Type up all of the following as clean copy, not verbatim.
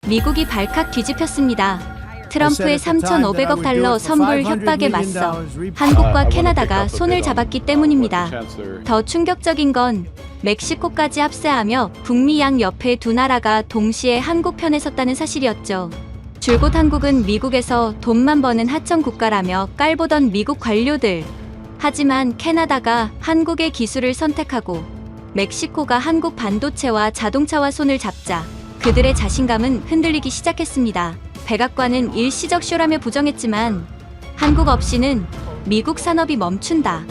미국이 발칵 뒤집혔습니다. 트럼프의 3,500억 달러 선불 협박에 맞서 한국과 캐나다가 손을 잡았기 때문입니다. 더 충격적인 건 멕시코까지 합세하며 북미 양 옆에 두 나라가 동시에 한국 편에 섰다는 사실이었죠. 줄곧 한국은 미국에서 돈만 버는 하청 국가라며 깔보던 미국 관료들. 하지만 캐나다가 한국의 기술을 선택하고 멕시코가 한국 반도체와 자동차와 손을 잡자 그들의 자신감은 흔들리기 시작했습니다. 백악관은 일시적 쇼라며 부정했지만 한국 없이는 미국 산업이 멈춘다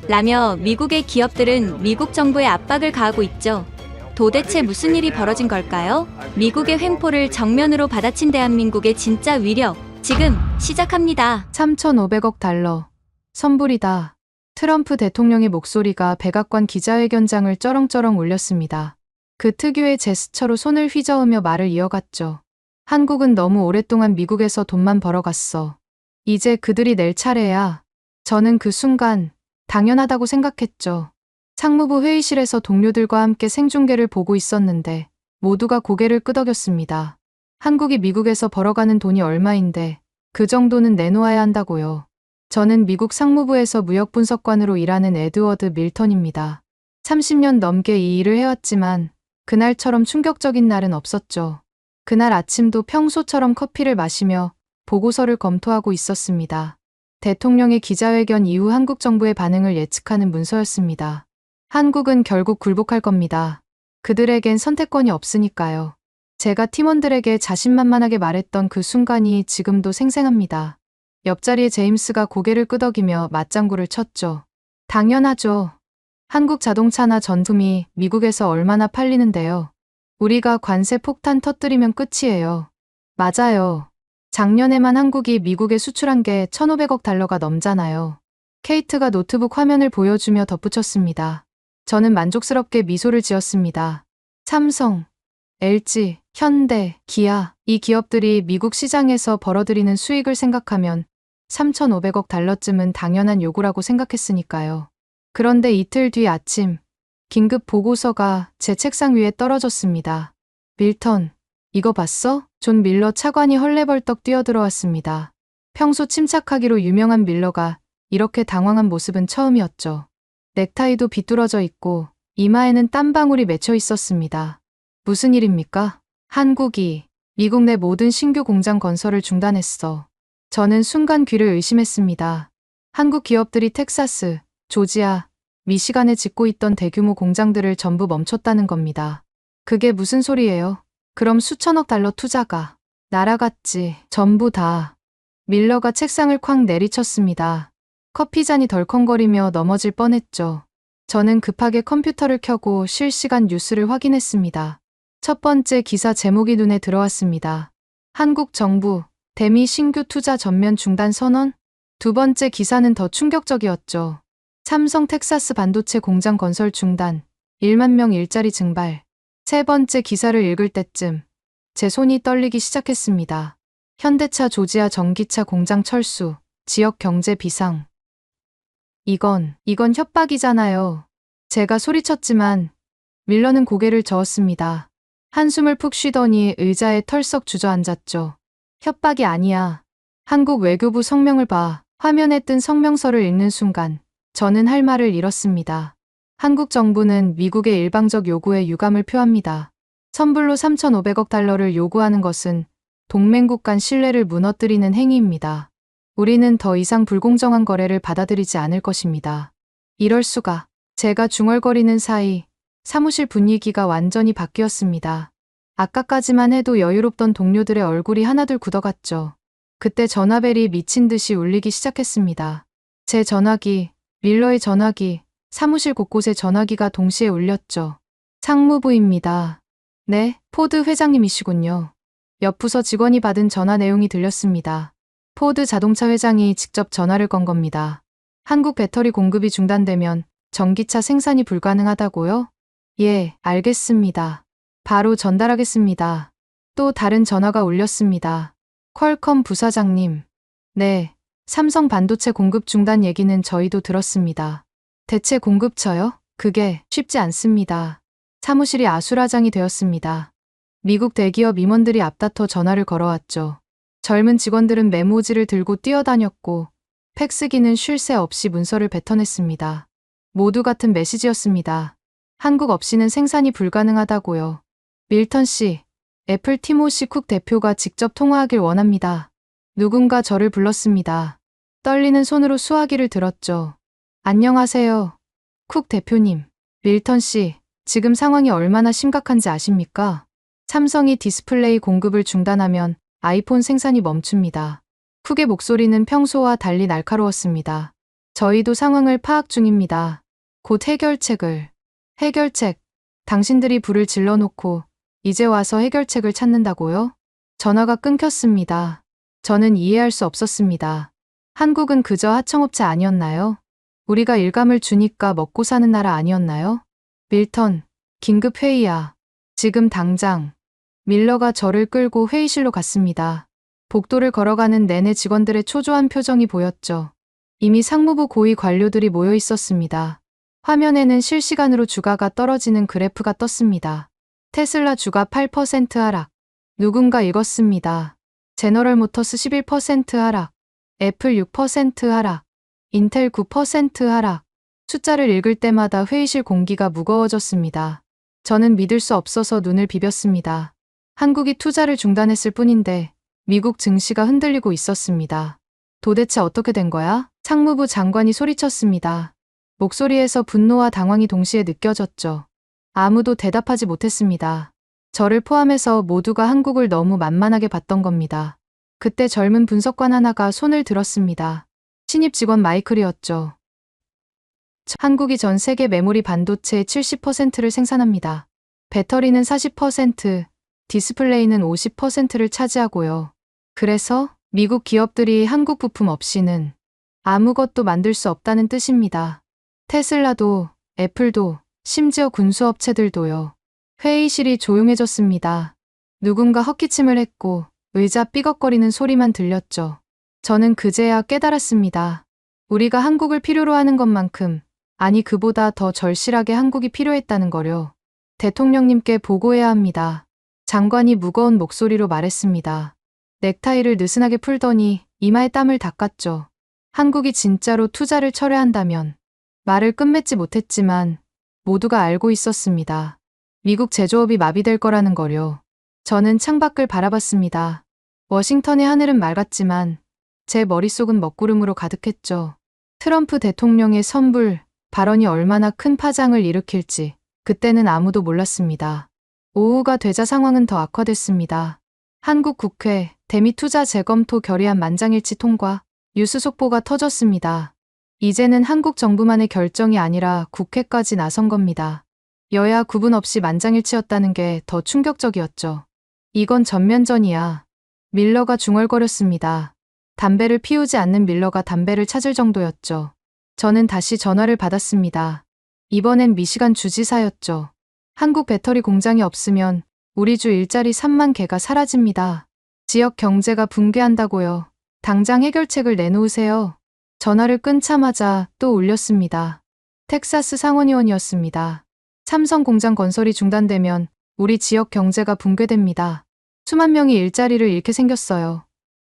라며 미국의 기업들은 미국 정부에 압박을 가하고 있죠. 도대체 무슨 일이 벌어진 걸까요? 미국의 횡포를 정면으로 받아친 대한민국의 진짜 위력, 지금 시작합니다. 3,500억 달러. 선불이다. 트럼프 대통령의 목소리가 백악관 기자회견장을 쩌렁쩌렁 울렸습니다. 그 특유의 제스처로 손을 휘저으며 말을 이어갔죠. 한국은 너무 오랫동안 미국에서 돈만 벌어갔어. 이제 그들이 낼 차례야. 저는 그 순간 당연하다고 생각했죠. 상무부 회의실에서 동료들과 함께 생중계를 보고 있었는데 모두가 고개를 끄덕였습니다. 한국이 미국에서 벌어가는 돈이 얼마인데 그 정도는 내놓아야 한다고요. 저는 미국 상무부에서 무역분석관으로 일하는 에드워드 밀턴입니다. 30년 넘게 이 일을 해왔지만 그날처럼 충격적인 날은 없었죠. 그날 아침도 평소처럼 커피를 마시며 보고서를 검토하고 있었습니다. 대통령의 기자회견 이후 한국 정부의 반응을 예측하는 문서였습니다. 한국은 결국 굴복할 겁니다. 그들에겐 선택권이 없으니까요. 제가 팀원들에게 자신만만하게 말했던 그 순간이 지금도 생생합니다. 옆자리에 제임스가 고개를 끄덕이며 맞장구를 쳤죠. 당연하죠. 한국 자동차나 전품이 미국에서 얼마나 팔리는데요. 우리가 관세 폭탄 터뜨리면 끝이에요. 맞아요. 작년에만 한국이 미국에 수출한 게 1,500억 달러가 넘잖아요. 케이트가 노트북 화면을 보여주며 덧붙였습니다. 저는 만족스럽게 미소를 지었습니다. 삼성, LG, 현대, 기아, 이 기업들이 미국 시장에서 벌어들이는 수익을 생각하면 3,500억 달러쯤은 당연한 요구라고 생각했으니까요. 그런데 이틀 뒤 아침, 긴급 보고서가 제 책상 위에 떨어졌습니다. 밀턴, 이거 봤어? 존 밀러 차관이 헐레벌떡 뛰어들어왔습니다. 평소 침착하기로 유명한 밀러가 이렇게 당황한 모습은 처음이었죠. 넥타이도 비뚤어져 있고 이마에는 땀방울이 맺혀 있었습니다. 무슨 일입니까? 한국이 미국 내 모든 신규 공장 건설을 중단했어. 저는 순간 귀를 의심했습니다. 한국 기업들이 텍사스, 조지아, 미시간에 짓고 있던 대규모 공장들을 전부 멈췄다는 겁니다. 그게 무슨 소리예요? 그럼 수천억 달러 투자가 날아갔지. 전부 다. 밀러가 책상을 쾅 내리쳤습니다. 커피잔이 덜컹거리며 넘어질 뻔했죠. 저는 급하게 컴퓨터를 켜고 실시간 뉴스를 확인했습니다. 첫 번째 기사 제목이 눈에 들어왔습니다. 한국 정부, 대미 신규 투자 전면 중단 선언? 두 번째 기사는 더 충격적이었죠. 삼성 텍사스 반도체 공장 건설 중단, 1만 명 일자리 증발. 세 번째 기사를 읽을 때쯤 제 손이 떨리기 시작했습니다. 현대차 조지아 전기차 공장 철수, 지역 경제 비상. 이건 협박이잖아요. 제가 소리쳤지만 밀러는 고개를 저었습니다. 한숨을 푹 쉬더니 의자에 털썩 주저앉았죠. 협박이 아니야. 한국 외교부 성명을 봐. 화면에 뜬 성명서를 읽는 순간 저는 할 말을 잃었습니다. 한국 정부는 미국의 일방적 요구에 유감을 표합니다. 선불로 3,500억 달러를 요구하는 것은 동맹국 간 신뢰를 무너뜨리는 행위입니다. 우리는 더 이상 불공정한 거래를 받아들이지 않을 것입니다. 이럴 수가. 제가 중얼거리는 사이 사무실 분위기가 완전히 바뀌었습니다. 아까까지만 해도 여유롭던 동료들의 얼굴이 하나둘 굳어갔죠. 그때 전화벨이 미친 듯이 울리기 시작했습니다. 제 전화기, 밀러의 전화기, 사무실 곳곳에 전화기가 동시에 울렸죠. 상무부입니다. 네, 포드 회장님이시군요. 옆 부서 직원이 받은 전화 내용이 들렸습니다. 포드 자동차 회장이 직접 전화를 건 겁니다. 한국 배터리 공급이 중단되면 전기차 생산이 불가능하다고요? 예, 알겠습니다. 바로 전달하겠습니다. 또 다른 전화가 울렸습니다. 퀄컴 부사장님. 네, 삼성 반도체 공급 중단 얘기는 저희도 들었습니다. 대체 공급처요? 그게 쉽지 않습니다. 사무실이 아수라장이 되었습니다. 미국 대기업 임원들이 앞다퉈 전화를 걸어왔죠. 젊은 직원들은 메모지를 들고 뛰어다녔고 팩스기는 쉴 새 없이 문서를 뱉어냈습니다. 모두 같은 메시지였습니다. 한국 없이는 생산이 불가능하다고요. 밀턴 씨, 애플 티모시 쿡 대표가 직접 통화하길 원합니다. 누군가 저를 불렀습니다. 떨리는 손으로 수화기를 들었죠. 안녕하세요. 쿡 대표님. 밀턴 씨, 지금 상황이 얼마나 심각한지 아십니까? 삼성이 디스플레이 공급을 중단하면 아이폰 생산이 멈춥니다. 쿡의 목소리는 평소와 달리 날카로웠습니다. 저희도 상황을 파악 중입니다. 곧 해결책. 당신들이 불을 질러놓고 이제 와서 해결책을 찾는다고요? 전화가 끊겼습니다. 저는 이해할 수 없었습니다. 한국은 그저 하청업체 아니었나요? 우리가 일감을 주니까 먹고 사는 나라 아니었나요? 밀턴, 긴급 회의야. 지금 당장. 밀러가 저를 끌고 회의실로 갔습니다. 복도를 걸어가는 내내 직원들의 초조한 표정이 보였죠. 이미 상무부 고위 관료들이 모여 있었습니다. 화면에는 실시간으로 주가가 떨어지는 그래프가 떴습니다. 테슬라 주가 8% 하락. 누군가 읽었습니다. 제너럴 모터스 11% 하락. 애플 6% 하락. 인텔 9% 하락. 숫자를 읽을 때마다 회의실 공기가 무거워졌습니다. 저는 믿을 수 없어서 눈을 비볐습니다. 한국이 투자를 중단했을 뿐인데 미국 증시가 흔들리고 있었습니다. 도대체 어떻게 된 거야? 상무부 장관이 소리쳤습니다. 목소리에서 분노와 당황이 동시에 느껴졌죠. 아무도 대답하지 못했습니다. 저를 포함해서 모두가 한국을 너무 만만하게 봤던 겁니다. 그때 젊은 분석관 하나가 손을 들었습니다. 신입 직원 마이클이었죠. 한국이 전 세계 메모리 반도체의 70%를 생산합니다. 배터리는 40%, 디스플레이는 50%를 차지하고요. 그래서 미국 기업들이 한국 부품 없이는 아무것도 만들 수 없다는 뜻입니다. 테슬라도, 애플도, 심지어 군수업체들도요. 회의실이 조용해졌습니다. 누군가 헛기침을 했고 의자 삐걱거리는 소리만 들렸죠. 저는 그제야 깨달았습니다. 우리가 한국을 필요로 하는 것만큼, 아니 그보다 더 절실하게 한국이 필요했다는 거요. 대통령님께 보고해야 합니다. 장관이 무거운 목소리로 말했습니다. 넥타이를 느슨하게 풀더니 이마에 땀을 닦았죠. 한국이 진짜로 투자를 철회한다면. 말을 끝맺지 못했지만 모두가 알고 있었습니다. 미국 제조업이 마비될 거라는 거요. 저는 창밖을 바라봤습니다. 워싱턴의 하늘은 맑았지만 제 머릿속은 먹구름으로 가득했죠. 트럼프 대통령의 선불 발언이 얼마나 큰 파장을 일으킬지 그때는 아무도 몰랐습니다. 오후가 되자 상황은 더 악화됐습니다. 한국 국회 대미 투자 재검토 결의안 만장일치 통과, 뉴스 속보가 터졌습니다. 이제는 한국 정부만의 결정이 아니라 국회까지 나선 겁니다. 여야 구분 없이 만장일치였다는 게 더 충격적이었죠. 이건 전면전이야. 밀러가 중얼거렸습니다. 담배를 피우지 않는 밀러가 담배를 찾을 정도였죠. 저는 다시 전화를 받았습니다. 이번엔 미시간 주지사였죠. 한국 배터리 공장이 없으면 우리 주 일자리 3만 개가 사라집니다. 지역 경제가 붕괴한다고요. 당장 해결책을 내놓으세요. 전화를 끊자마자 또 울렸습니다. 텍사스 상원의원이었습니다. 삼성 공장 건설이 중단되면 우리 지역 경제가 붕괴됩니다. 수만 명이 일자리를 잃게 생겼어요.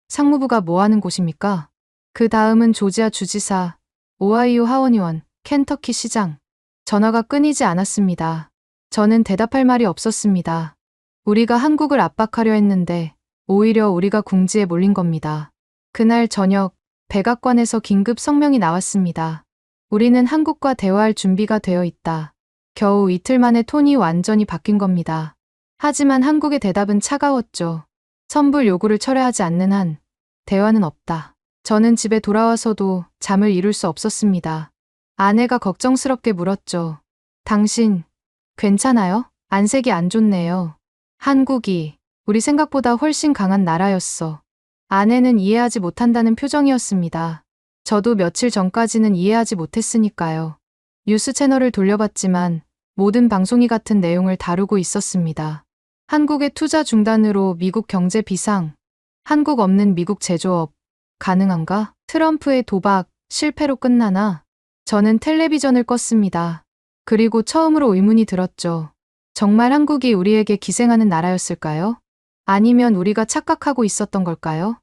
상무부가 뭐 하는 곳입니까? 그 다음은 조지아 주지사, 오하이오 하원의원, 켄터키 시장. 전화가 끊이지 않았습니다. 저는 대답할 말이 없었습니다. 우리가 한국을 압박하려 했는데 오히려 우리가 궁지에 몰린 겁니다. 그날 저녁 백악관에서 긴급 성명이 나왔습니다. 우리는 한국과 대화할 준비가 되어 있다. 겨우 이틀 만에 톤이 완전히 바뀐 겁니다. 하지만 한국의 대답은 차가웠죠. 선불 요구를 철회하지 않는 한 대화는 없다. 저는 집에 돌아와서도 잠을 이룰 수 없었습니다. 아내가 걱정스럽게 물었죠. 당신 괜찮아요? 안색이 안 좋네요. 한국이 우리 생각보다 훨씬 강한 나라였어. 아내는 이해하지 못한다는 표정이었습니다. 저도 며칠 전까지는 이해하지 못했으니까요. 뉴스 채널을 돌려봤지만 모든 방송이 같은 내용을 다루고 있었습니다. 한국의 투자 중단으로 미국 경제 비상, 한국 없는 미국 제조업, 가능한가? 트럼프의 도박, 실패로 끝나나? 저는 텔레비전을 껐습니다. 그리고 처음으로 의문이 들었죠. 정말 한국이 우리에게 기생하는 나라였을까요? 아니면 우리가 착각하고 있었던 걸까요?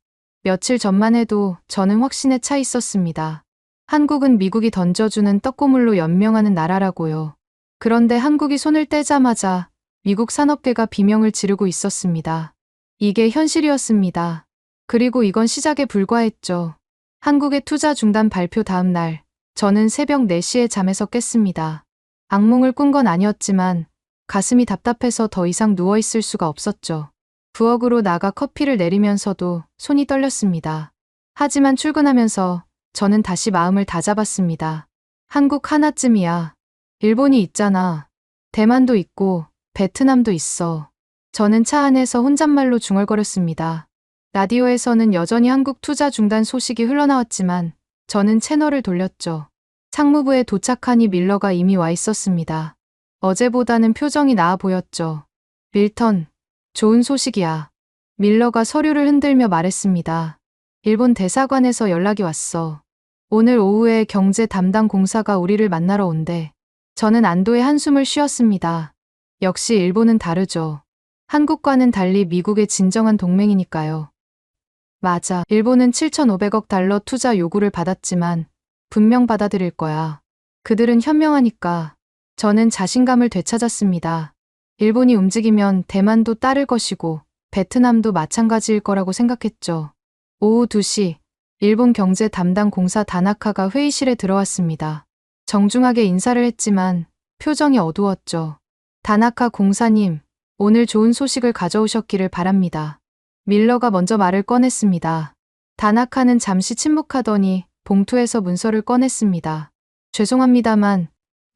며칠 전만 해도 저는 확신에 차 있었습니다. 한국은 미국이 던져주는 떡고물로 연명하는 나라라고요. 그런데 한국이 손을 떼자마자 미국 산업계가 비명을 지르고 있었습니다. 이게 현실이었습니다. 그리고 이건 시작에 불과했죠. 한국의 투자 중단 발표 다음 날, 저는 새벽 4시에 잠에서 깼습니다. 악몽을 꾼 건 아니었지만 가슴이 답답해서 더 이상 누워있을 수가 없었죠. 부엌으로 나가 커피를 내리면서도 손이 떨렸습니다. 하지만 출근하면서 저는 다시 마음을 다잡았습니다. 한국 하나쯤이야. 일본이 있잖아. 대만도 있고 베트남도 있어. 저는 차 안에서 혼잣말로 중얼거렸습니다. 라디오에서는 여전히 한국 투자 중단 소식이 흘러나왔지만 저는 채널을 돌렸죠. 상무부에 도착하니 밀러가 이미 와 있었습니다. 어제보다는 표정이 나아 보였죠. 밀턴, 좋은 소식이야. 밀러가 서류를 흔들며 말했습니다. 일본 대사관에서 연락이 왔어. 오늘 오후에 경제 담당 공사가 우리를 만나러 온대. 저는 안도의 한숨을 쉬었습니다. 역시 일본은 다르죠. 한국과는 달리 미국의 진정한 동맹이니까요. 맞아. 일본은 7,500억 달러 투자 요구를 받았지만 분명 받아들일 거야. 그들은 현명하니까. 저는 자신감을 되찾았습니다. 일본이 움직이면 대만도 따를 것이고 베트남도 마찬가지일 거라고 생각했죠. 오후 2시, 일본 경제 담당 공사 다나카가 회의실에 들어왔습니다. 정중하게 인사를 했지만 표정이 어두웠죠. 다나카 공사님, 오늘 좋은 소식을 가져오셨기를 바랍니다. 밀러가 먼저 말을 꺼냈습니다. 다나카는 잠시 침묵하더니 봉투에서 문서를 꺼냈습니다. 죄송합니다만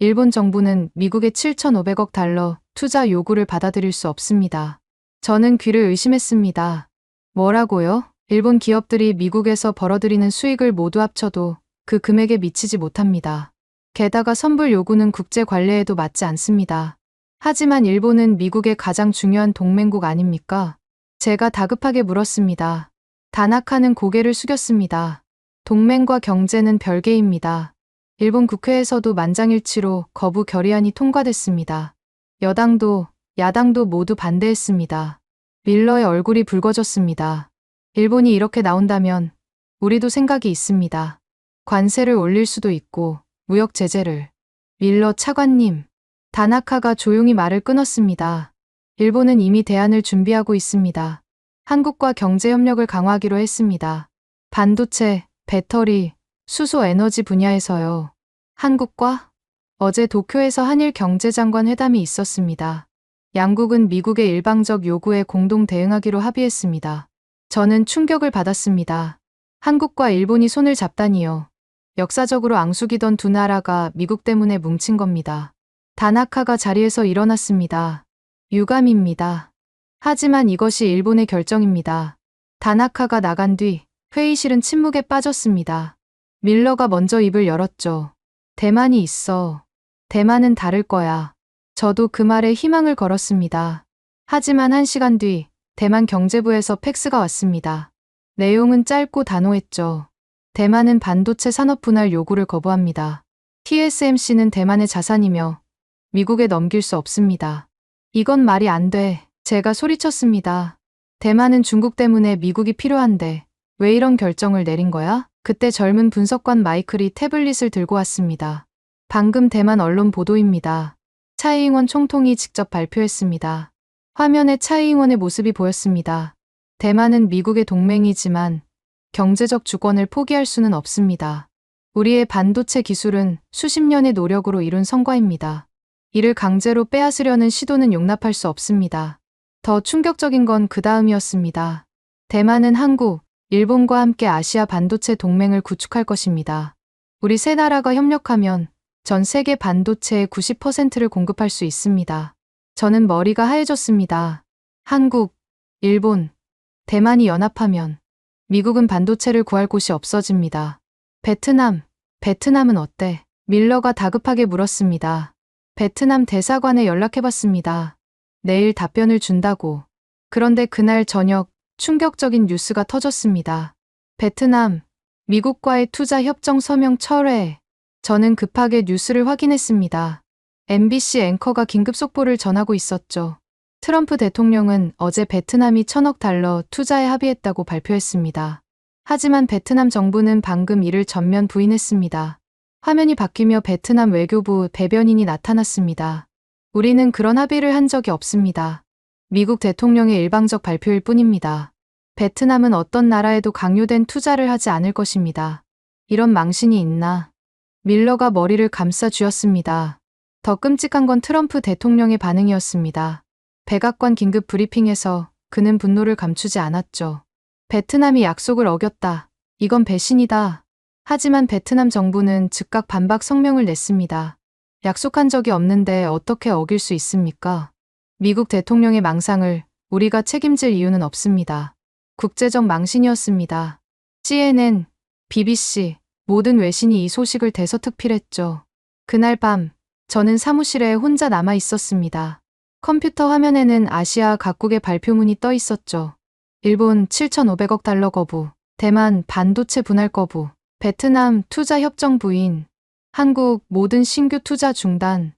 일본 정부는 미국의 7,500억 달러 투자 요구를 받아들일 수 없습니다. 저는 귀를 의심했습니다. 뭐라고요? 일본 기업들이 미국에서 벌어들이는 수익을 모두 합쳐도 그 금액에 미치지 못합니다. 게다가 선불 요구는 국제 관례에도 맞지 않습니다. 하지만 일본은 미국의 가장 중요한 동맹국 아닙니까? 제가 다급하게 물었습니다. 다나카는 고개를 숙였습니다. 동맹과 경제는 별개입니다. 일본 국회에서도 만장일치로 거부 결의안이 통과됐습니다. 여당도 야당도 모두 반대했습니다. 밀러의 얼굴이 붉어졌습니다. 일본이 이렇게 나온다면 우리도 생각이 있습니다. 관세를 올릴 수도 있고 무역 제재를. 밀러 차관님, 다나카가 조용히 말을 끊었습니다. 일본은 이미 대안을 준비하고 있습니다. 한국과 경제 협력을 강화하기로 했습니다. 반도체, 배터리, 수소 에너지 분야에서요. 한국과? 어제 도쿄에서 한일 경제장관 회담이 있었습니다. 양국은 미국의 일방적 요구에 공동 대응하기로 합의했습니다. 저는 충격을 받았습니다. 한국과 일본이 손을 잡다니요. 역사적으로 앙숙이던 두 나라가 미국 때문에 뭉친 겁니다. 다나카가 자리에서 일어났습니다. 유감입니다. 하지만 이것이 일본의 결정입니다. 다나카가 나간 뒤 회의실은 침묵에 빠졌습니다. 밀러가 먼저 입을 열었죠. 대만이 있어. 대만은 다를 거야. 저도 그 말에 희망을 걸었습니다. 하지만 1시간 뒤 대만 경제부에서 팩스가 왔습니다. 내용은 짧고 단호했죠. 대만은 반도체 산업 분할 요구를 거부합니다. TSMC는 대만의 자산이며 미국에 넘길 수 없습니다. 이건 말이 안 돼. 제가 소리쳤습니다. 대만은 중국 때문에 미국이 필요한데 왜 이런 결정을 내린 거야? 그때 젊은 분석관 마이클이 태블릿을 들고 왔습니다. 방금 대만 언론 보도입니다. 차이잉원 총통이 직접 발표했습니다. 화면에 차이잉원의 모습이 보였습니다. 대만은 미국의 동맹이지만 경제적 주권을 포기할 수는 없습니다. 우리의 반도체 기술은 수십 년의 노력으로 이룬 성과입니다. 이를 강제로 빼앗으려는 시도는 용납할 수 없습니다. 더 충격적인 건 그 다음이었습니다. 대만은 한국, 일본과 함께 아시아 반도체 동맹을 구축할 것입니다. 우리 세 나라가 협력하면 전 세계 반도체의 90%를 공급할 수 있습니다. 저는 머리가 하얘졌습니다. 한국, 일본, 대만이 연합하면 미국은 반도체를 구할 곳이 없어집니다. 베트남은 어때? 밀러가 다급하게 물었습니다. 베트남 대사관에 연락해봤습니다. 내일 답변을 준다고. 그런데 그날 저녁 충격적인 뉴스가 터졌습니다. 베트남, 미국과의 투자 협정 서명 철회. 저는 급하게 뉴스를 확인했습니다. MBC 앵커가 긴급 속보를 전하고 있었죠. 트럼프 대통령은 어제 베트남이 1,000억 달러 투자에 합의했다고 발표했습니다. 하지만 베트남 정부는 방금 이를 전면 부인했습니다. 화면이 바뀌며 베트남 외교부 대변인이 나타났습니다. 우리는 그런 합의를 한 적이 없습니다. 미국 대통령의 일방적 발표일 뿐입니다. 베트남은 어떤 나라에도 강요된 투자를 하지 않을 것입니다. 이런 망신이 있나? 밀러가 머리를 감싸 쥐었습니다. 더 끔찍한 건 트럼프 대통령의 반응이었습니다. 백악관 긴급 브리핑에서 그는 분노를 감추지 않았죠. 베트남이 약속을 어겼다. 이건 배신이다. 하지만 베트남 정부는 즉각 반박 성명을 냈습니다. 약속한 적이 없는데 어떻게 어길 수 있습니까? 미국 대통령의 망상을 우리가 책임질 이유는 없습니다. 국제적 망신이었습니다. CNN, BBC, 모든 외신이 이 소식을 대서특필했죠. 그날 밤, 저는 사무실에 혼자 남아 있었습니다. 컴퓨터 화면에는 아시아 각국의 발표문이 떠 있었죠. 일본 7,500억 달러 거부, 대만 반도체 분할 거부, 베트남 투자 협정 부인, 한국 모든 신규 투자 중단.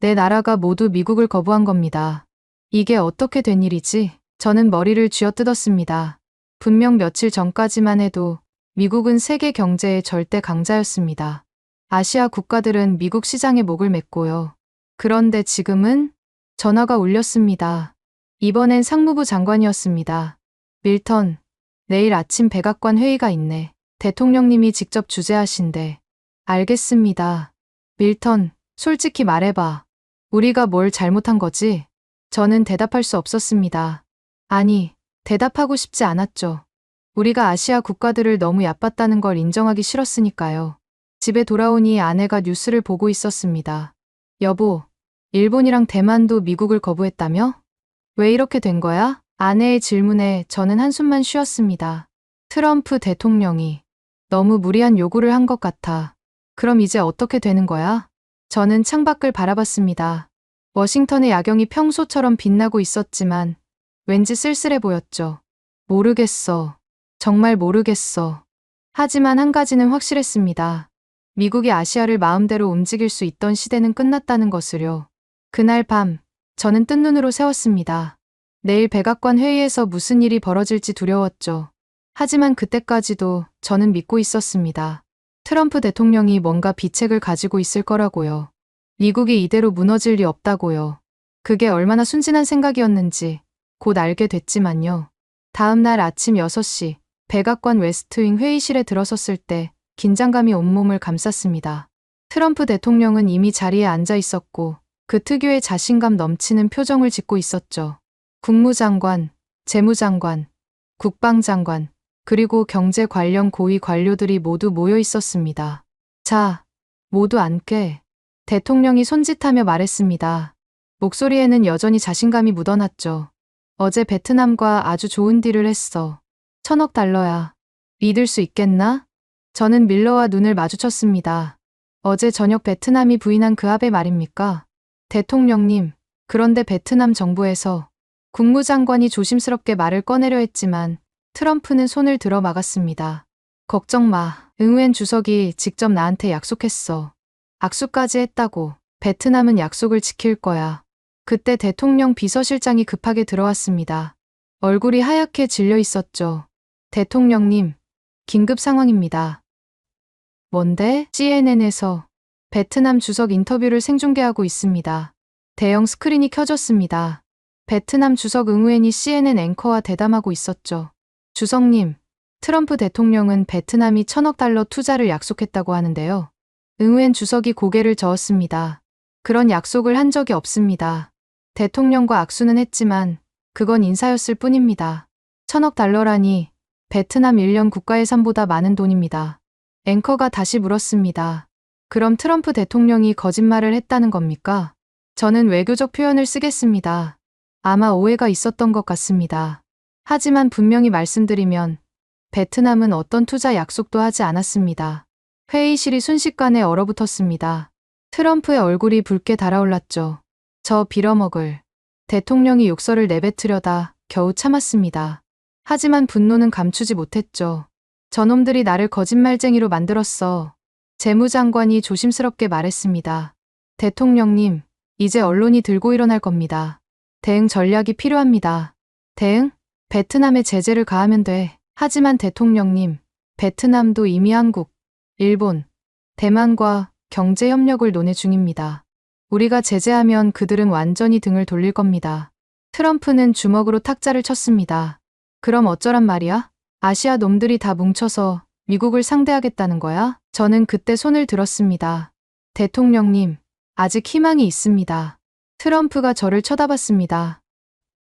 네 나라가 모두 미국을 거부한 겁니다. 이게 어떻게 된 일이지? 저는 머리를 쥐어뜯었습니다. 분명 며칠 전까지만 해도 미국은 세계 경제의 절대 강자였습니다. 아시아 국가들은 미국 시장에 목을 맸고요. 그런데 지금은 전화가 울렸습니다. 이번엔 상무부 장관이었습니다. 밀턴, 내일 아침 백악관 회의가 있네. 대통령님이 직접 주재하신대. 알겠습니다. 밀턴, 솔직히 말해봐. 우리가 뭘 잘못한 거지? 저는 대답할 수 없었습니다. 아니, 대답하고 싶지 않았죠. 우리가 아시아 국가들을 너무 얕봤다는 걸 인정하기 싫었으니까요. 집에 돌아오니 아내가 뉴스를 보고 있었습니다. 여보, 일본이랑 대만도 미국을 거부했다며? 왜 이렇게 된 거야? 아내의 질문에 저는 한숨만 쉬었습니다. 트럼프 대통령이 너무 무리한 요구를 한 것 같아. 그럼 이제 어떻게 되는 거야? 저는 창밖을 바라봤습니다. 워싱턴의 야경이 평소처럼 빛나고 있었지만 왠지 쓸쓸해 보였죠. 모르겠어. 정말 모르겠어. 하지만 한 가지는 확실했습니다. 미국이 아시아를 마음대로 움직일 수 있던 시대는 끝났다는 것을요. 그날 밤, 저는 뜬 눈으로 세웠습니다. 내일 백악관 회의에서 무슨 일이 벌어질지 두려웠죠. 하지만 그때까지도 저는 믿고 있었습니다. 트럼프 대통령이 뭔가 비책을 가지고 있을 거라고요. 미국이 이대로 무너질 리 없다고요. 그게 얼마나 순진한 생각이었는지 곧 알게 됐지만요. 다음 날 아침 6시 백악관 웨스트윙 회의실에 들어섰을 때 긴장감이 온몸을 감쌌습니다. 트럼프 대통령은 이미 자리에 앉아 있었고 그 특유의 자신감 넘치는 표정을 짓고 있었죠. 국무장관, 재무장관, 국방장관, 그리고 경제 관련 고위 관료들이 모두 모여 있었습니다. 자, 모두 앉게. 대통령이 손짓하며 말했습니다. 목소리에는 여전히 자신감이 묻어났죠. 어제 베트남과 아주 좋은 딜을 했어. 1,000억 달러야. 믿을 수 있겠나? 저는 밀러와 눈을 마주쳤습니다. 어제 저녁 베트남이 부인한 그 합의 말입니까? 대통령님, 그런데 베트남 정부에서 국무장관이 조심스럽게 말을 꺼내려 했지만 트럼프는 손을 들어 막았습니다. 걱정 마. 응우엔 주석이 직접 나한테 약속했어. 악수까지 했다고. 베트남은 약속을 지킬 거야. 그때 대통령 비서실장이 급하게 들어왔습니다. 얼굴이 하얗게 질려 있었죠. 대통령님, 긴급 상황입니다. 뭔데? CNN에서 베트남 주석 인터뷰를 생중계하고 있습니다. 대형 스크린이 켜졌습니다. 베트남 주석 응우엔이 CNN 앵커와 대담하고 있었죠. 주석님, 트럼프 대통령은 베트남이 1,000억 달러 투자를 약속했다고 하는데요. 응우엔 주석이 고개를 저었습니다. 그런 약속을 한 적이 없습니다. 대통령과 악수는 했지만 그건 인사였을 뿐입니다. 1,000억 달러라니 베트남 1년 국가예산보다 많은 돈입니다. 앵커가 다시 물었습니다. 그럼 트럼프 대통령이 거짓말을 했다는 겁니까? 저는 외교적 표현을 쓰겠습니다. 아마 오해가 있었던 것 같습니다. 하지만 분명히 말씀드리면 베트남은 어떤 투자 약속도 하지 않았습니다. 회의실이 순식간에 얼어붙었습니다. 트럼프의 얼굴이 붉게 달아올랐죠. 저 빌어먹을. 대통령이 욕설을 내뱉으려다 겨우 참았습니다. 하지만 분노는 감추지 못했죠. 저놈들이 나를 거짓말쟁이로 만들었어. 재무장관이 조심스럽게 말했습니다. 대통령님, 이제 언론이 들고 일어날 겁니다. 대응 전략이 필요합니다. 대응? 베트남에 제재를 가하면 돼. 하지만 대통령님, 베트남도 이미 한국, 일본, 대만과 경제 협력을 논의 중입니다. 우리가 제재하면 그들은 완전히 등을 돌릴 겁니다. 트럼프는 주먹으로 탁자를 쳤습니다. 그럼 어쩌란 말이야? 아시아 놈들이 다 뭉쳐서 미국을 상대하겠다는 거야? 저는 그때 손을 들었습니다. 대통령님, 아직 희망이 있습니다. 트럼프가 저를 쳐다봤습니다.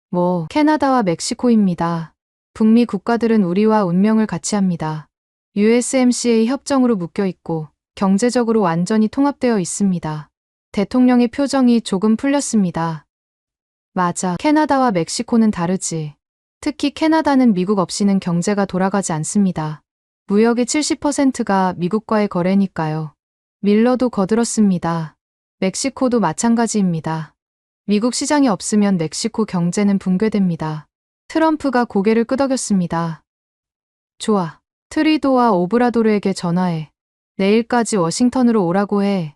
뭐, 캐나다와 멕시코입니다. 북미 국가들은 우리와 운명을 같이 합니다. USMCA 협정으로 묶여 있고 경제적으로 완전히 통합되어 있습니다. 대통령의 표정이 조금 풀렸습니다. 맞아, 캐나다와 멕시코는 다르지. 특히 캐나다는 미국 없이는 경제가 돌아가지 않습니다. 무역의 70%가 미국과의 거래니까요. 밀러도 거들었습니다. 멕시코도 마찬가지입니다. 미국 시장이 없으면 멕시코 경제는 붕괴됩니다. 트럼프가 고개를 끄덕였습니다. 좋아. 트리도와 오브라도르에게 전화해. 내일까지 워싱턴으로 오라고 해.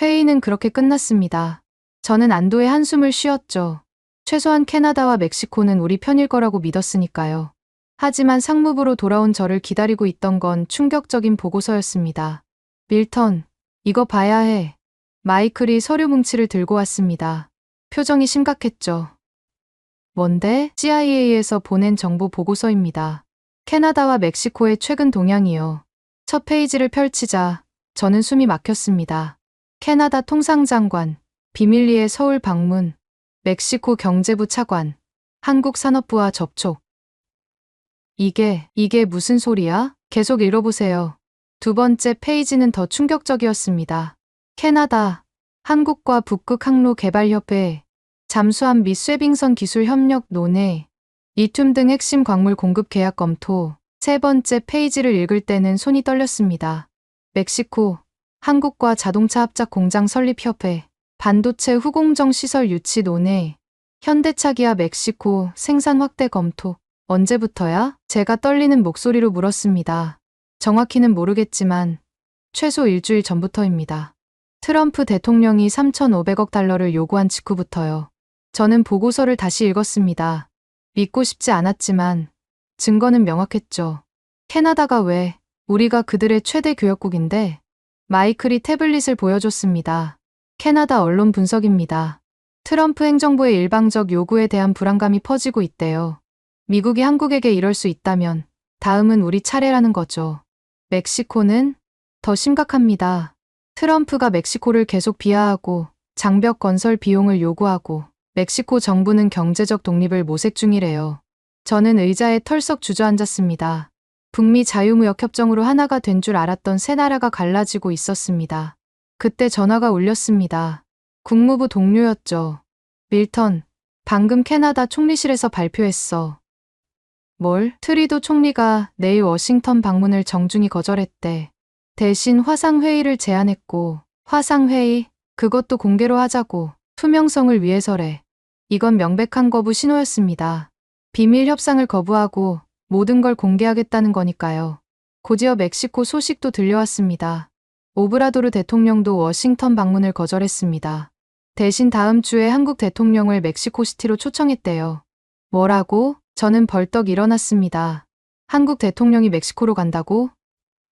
회의는 그렇게 끝났습니다. 저는 안도의 한숨을 쉬었죠. 최소한 캐나다와 멕시코는 우리 편일 거라고 믿었으니까요. 하지만 상무부로 돌아온 저를 기다리고 있던 건 충격적인 보고서였습니다. 밀턴, 이거 봐야 해. 마이클이 서류 뭉치를 들고 왔습니다. 표정이 심각했죠. 뭔데? CIA에서 보낸 정보 보고서입니다. 캐나다와 멕시코의 최근 동향이요. 첫 페이지를 펼치자 저는 숨이 막혔습니다. 캐나다 통상장관, 비밀리에 서울 방문, 멕시코 경제부 차관, 한국 산업부와 접촉. 이게 무슨 소리야? 계속 읽어보세요. 두 번째 페이지는 더 충격적이었습니다. 캐나다, 한국과 북극 항로 개발협회, 잠수함 및 쇠빙선 기술 협력 논의, 리튬 등 핵심 광물 공급 계약 검토. 세 번째 페이지를 읽을 때는 손이 떨렸습니다. 멕시코, 한국과 자동차 합작 공장 설립 협회, 반도체 후공정 시설 유치 논의, 현대차 기아 멕시코 생산 확대 검토. 언제부터야? 제가 떨리는 목소리로 물었습니다. 정확히는 모르겠지만 최소 일주일 전부터입니다. 트럼프 대통령이 3,500억 달러를 요구한 직후부터요. 저는 보고서를 다시 읽었습니다. 믿고 싶지 않았지만 증거는 명확했죠. 캐나다가 왜? 우리가 그들의 최대 교역국인데. 마이클이 태블릿을 보여줬습니다. 캐나다 언론 분석입니다. 트럼프 행정부의 일방적 요구에 대한 불안감이 퍼지고 있대요. 미국이 한국에게 이럴 수 있다면 다음은 우리 차례라는 거죠. 멕시코는 더 심각합니다. 트럼프가 멕시코를 계속 비하하고 장벽 건설 비용을 요구하고 멕시코 정부는 경제적 독립을 모색 중이래요. 저는 의자에 털썩 주저앉았습니다. 북미 자유무역 협정으로 하나가 된 줄 알았던 세 나라가 갈라지고 있었습니다. 그때 전화가 울렸습니다. 국무부 동료였죠. 밀턴, 방금 캐나다 총리실에서 발표했어. 뭘? 트리도 총리가 내일 워싱턴 방문을 정중히 거절했대. 대신 화상회의를 제안했고, 화상회의? 그것도 공개로 하자고. 투명성을 위해서래. 이건 명백한 거부 신호였습니다. 비밀 협상을 거부하고 모든 걸 공개하겠다는 거니까요. 곧이어 멕시코 소식도 들려왔습니다. 오브라도르 대통령도 워싱턴 방문을 거절했습니다. 대신 다음 주에 한국 대통령을 멕시코시티로 초청했대요. 뭐라고? 저는 벌떡 일어났습니다. 한국 대통령이 멕시코로 간다고?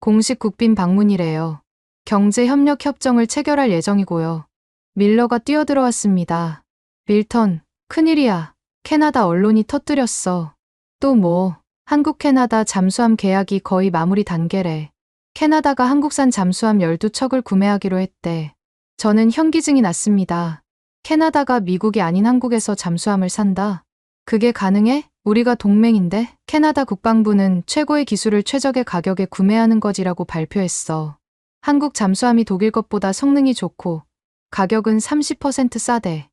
공식 국빈 방문이래요. 경제협력 협정을 체결할 예정이고요. 밀러가 뛰어들어왔습니다. 밀턴, 큰일이야. 캐나다 언론이 터뜨렸어. 또 뭐? 한국 캐나다 잠수함 계약이 거의 마무리 단계래. 캐나다가 한국산 잠수함 12척을 구매하기로 했대. 저는 현기증이 났습니다. 캐나다가 미국이 아닌 한국에서 잠수함을 산다? 그게 가능해? 우리가 동맹인데? 캐나다 국방부는 최고의 기술을 최적의 가격에 구매하는 거지라고 발표했어. 한국 잠수함이 독일 것보다 성능이 좋고 가격은 30% 싸대.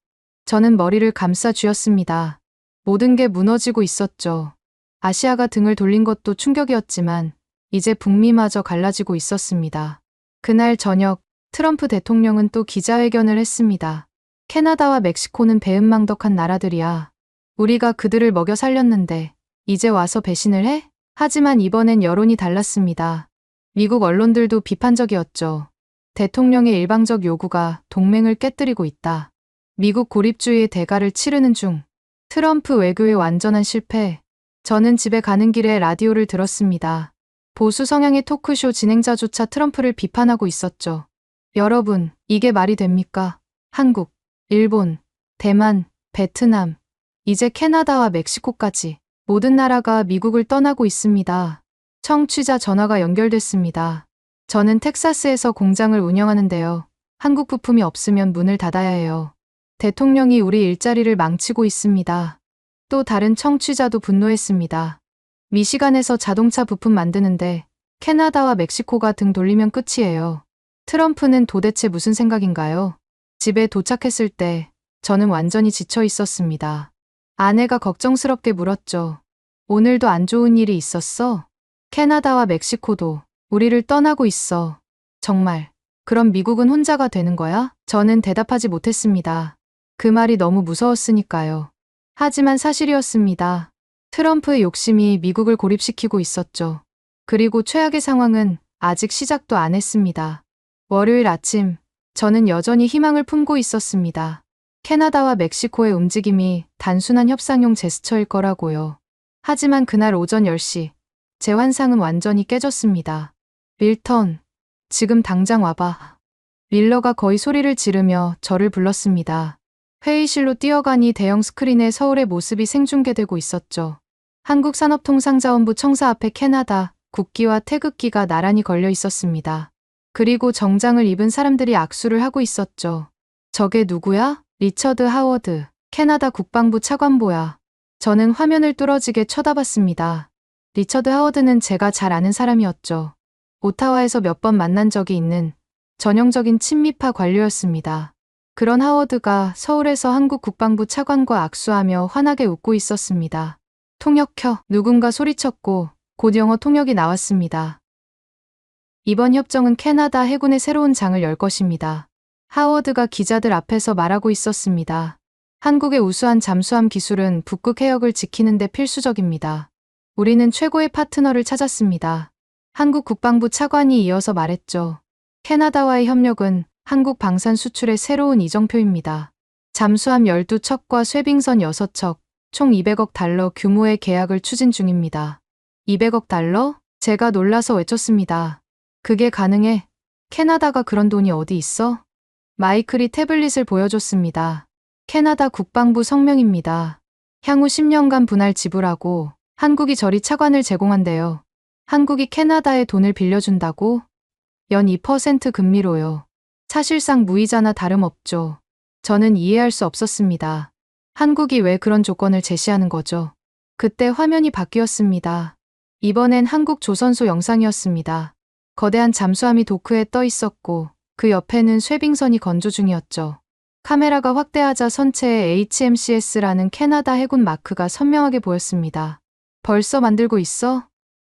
저는 머리를 감싸 쥐었습니다. 모든 게 무너지고 있었죠. 아시아가 등을 돌린 것도 충격이었지만 이제 북미마저 갈라지고 있었습니다. 그날 저녁 트럼프 대통령은 또 기자회견을 했습니다. 캐나다와 멕시코는 배은망덕한 나라들이야. 우리가 그들을 먹여 살렸는데 이제 와서 배신을 해? 하지만 이번엔 여론이 달랐습니다. 미국 언론들도 비판적이었죠. 대통령의 일방적 요구가 동맹을 깨뜨리고 있다. 미국 고립주의의 대가를 치르는 중. 트럼프 외교의 완전한 실패. 저는 집에 가는 길에 라디오를 들었습니다. 보수 성향의 토크쇼 진행자조차 트럼프를 비판하고 있었죠. 여러분, 이게 말이 됩니까? 한국, 일본, 대만, 베트남, 이제 캐나다와 멕시코까지 모든 나라가 미국을 떠나고 있습니다. 청취자 전화가 연결됐습니다. 저는 텍사스에서 공장을 운영하는데요. 한국 부품이 없으면 문을 닫아야 해요. 대통령이 우리 일자리를 망치고 있습니다. 또 다른 청취자도 분노했습니다. 미시간에서 자동차 부품 만드는데 캐나다와 멕시코가 등 돌리면 끝이에요. 트럼프는 도대체 무슨 생각인가요? 집에 도착했을 때 저는 완전히 지쳐 있었습니다. 아내가 걱정스럽게 물었죠. 오늘도 안 좋은 일이 있었어? 캐나다와 멕시코도 우리를 떠나고 있어. 정말. 그럼 미국은 혼자가 되는 거야? 저는 대답하지 못했습니다. 그 말이 너무 무서웠으니까요. 하지만 사실이었습니다. 트럼프의 욕심이 미국을 고립시키고 있었죠. 그리고 최악의 상황은 아직 시작도 안 했습니다. 월요일 아침, 저는 여전히 희망을 품고 있었습니다. 캐나다와 멕시코의 움직임이 단순한 협상용 제스처일 거라고요. 하지만 그날 오전 10시, 제 환상은 완전히 깨졌습니다. 밀턴, 지금 당장 와봐. 밀러가 거의 소리를 지르며 저를 불렀습니다. 회의실로 뛰어가니 대형 스크린에 서울의 모습이 생중계되고 있었죠. 한국산업통상자원부 청사 앞에 캐나다 국기와 태극기가 나란히 걸려 있었습니다. 그리고 정장을 입은 사람들이 악수를 하고 있었죠. 저게 누구야? 리처드 하워드, 캐나다 국방부 차관보야. 저는 화면을 뚫어지게 쳐다봤습니다. 리처드 하워드는 제가 잘 아는 사람이었죠. 오타와에서 몇 번 만난 적이 있는 전형적인 친미파 관료였습니다. 그런 하워드가 서울에서 한국 국방부 차관과 악수하며 환하게 웃고 있었습니다. 통역 켜, 누군가 소리쳤고 곧 영어 통역이 나왔습니다. 이번 협정은 캐나다 해군의 새로운 장을 열 것입니다. 하워드가 기자들 앞에서 말하고 있었습니다. 한국의 우수한 잠수함 기술은 북극 해역을 지키는 데 필수적입니다. 우리는 최고의 파트너를 찾았습니다. 한국 국방부 차관이 이어서 말했죠. 캐나다와의 협력은 한국 방산 수출의 새로운 이정표입니다. 잠수함 12척과 쇠빙선 6척, 총 200억 달러 규모의 계약을 추진 중입니다. 200억 달러? 제가 놀라서 외쳤습니다. 그게 가능해? 캐나다가 그런 돈이 어디 있어? 마이클이 태블릿을 보여줬습니다. 캐나다 국방부 성명입니다. 향후 10년간 분할 지불하고 한국이 저리 차관을 제공한대요. 한국이 캐나다에 돈을 빌려준다고? 연 2% 금리로요. 사실상 무이자나 다름없죠. 저는 이해할 수 없었습니다. 한국이 왜 그런 조건을 제시하는 거죠? 그때 화면이 바뀌었습니다. 이번엔 한국 조선소 영상이었습니다. 거대한 잠수함이 도크에 떠 있었고 그 옆에는 쇠빙선이 건조 중이었죠. 카메라가 확대하자 선체에 HMCS라는 캐나다 해군 마크가 선명하게 보였습니다. 벌써 만들고 있어?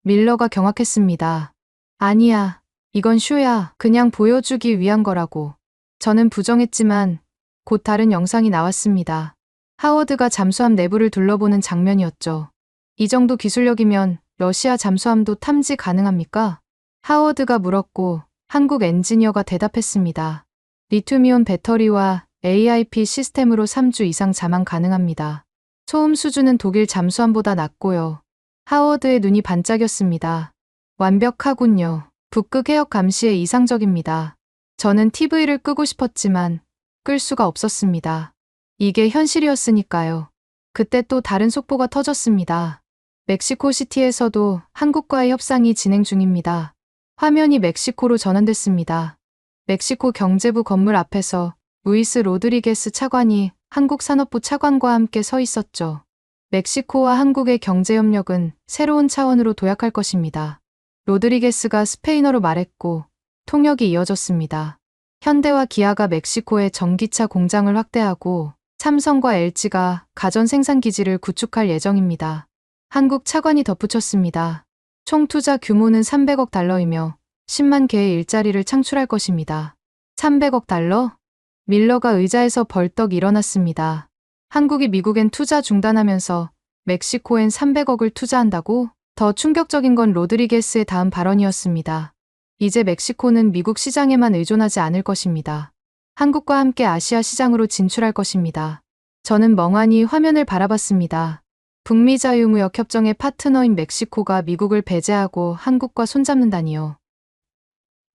밀러가 경악했습니다. 아니야. 이건 쇼야. 그냥 보여주기 위한 거라고. 저는 부정했지만 곧 다른 영상이 나왔습니다. 하워드가 잠수함 내부를 둘러보는 장면이었죠. 이 정도 기술력이면 러시아 잠수함도 탐지 가능합니까? 하워드가 물었고 한국 엔지니어가 대답했습니다. 리튬이온 배터리와 AIP 시스템으로 3주 이상 잠항 가능합니다. 소음 수준은 독일 잠수함보다 낮고요. 하워드의 눈이 반짝였습니다. 완벽하군요. 북극 해역 감시에 이상적입니다. 저는 TV를 끄고 싶었지만 끌 수가 없었습니다. 이게 현실이었으니까요. 그때 또 다른 속보가 터졌습니다. 멕시코시티에서도 한국과의 협상이 진행 중입니다. 화면이 멕시코로 전환됐습니다. 멕시코 경제부 건물 앞에서 루이스 로드리게스 차관이 한국 산업부 차관과 함께 서 있었죠. 멕시코와 한국의 경제협력은 새로운 차원으로 도약할 것입니다. 로드리게스가 스페인어로 말했고 통역이 이어졌습니다. 현대와 기아가 멕시코에 전기차 공장을 확대하고 삼성과 LG가 가전 생산 기지를 구축할 예정입니다. 한국 차관이 덧붙였습니다. 총 투자 규모는 300억 달러이며 10만 개의 일자리를 창출할 것입니다. 300억 달러? 밀러가 의자에서 벌떡 일어났습니다. 한국이 미국엔 투자 중단하면서 멕시코엔 300억을 투자한다고? 더 충격적인 건 로드리게스의 다음 발언이었습니다. 이제 멕시코는 미국 시장에만 의존하지 않을 것입니다. 한국과 함께 아시아 시장으로 진출할 것입니다. 저는 멍하니 화면을 바라봤습니다. 북미 자유무역 협정의 파트너인 멕시코가 미국을 배제하고 한국과 손잡는다니요.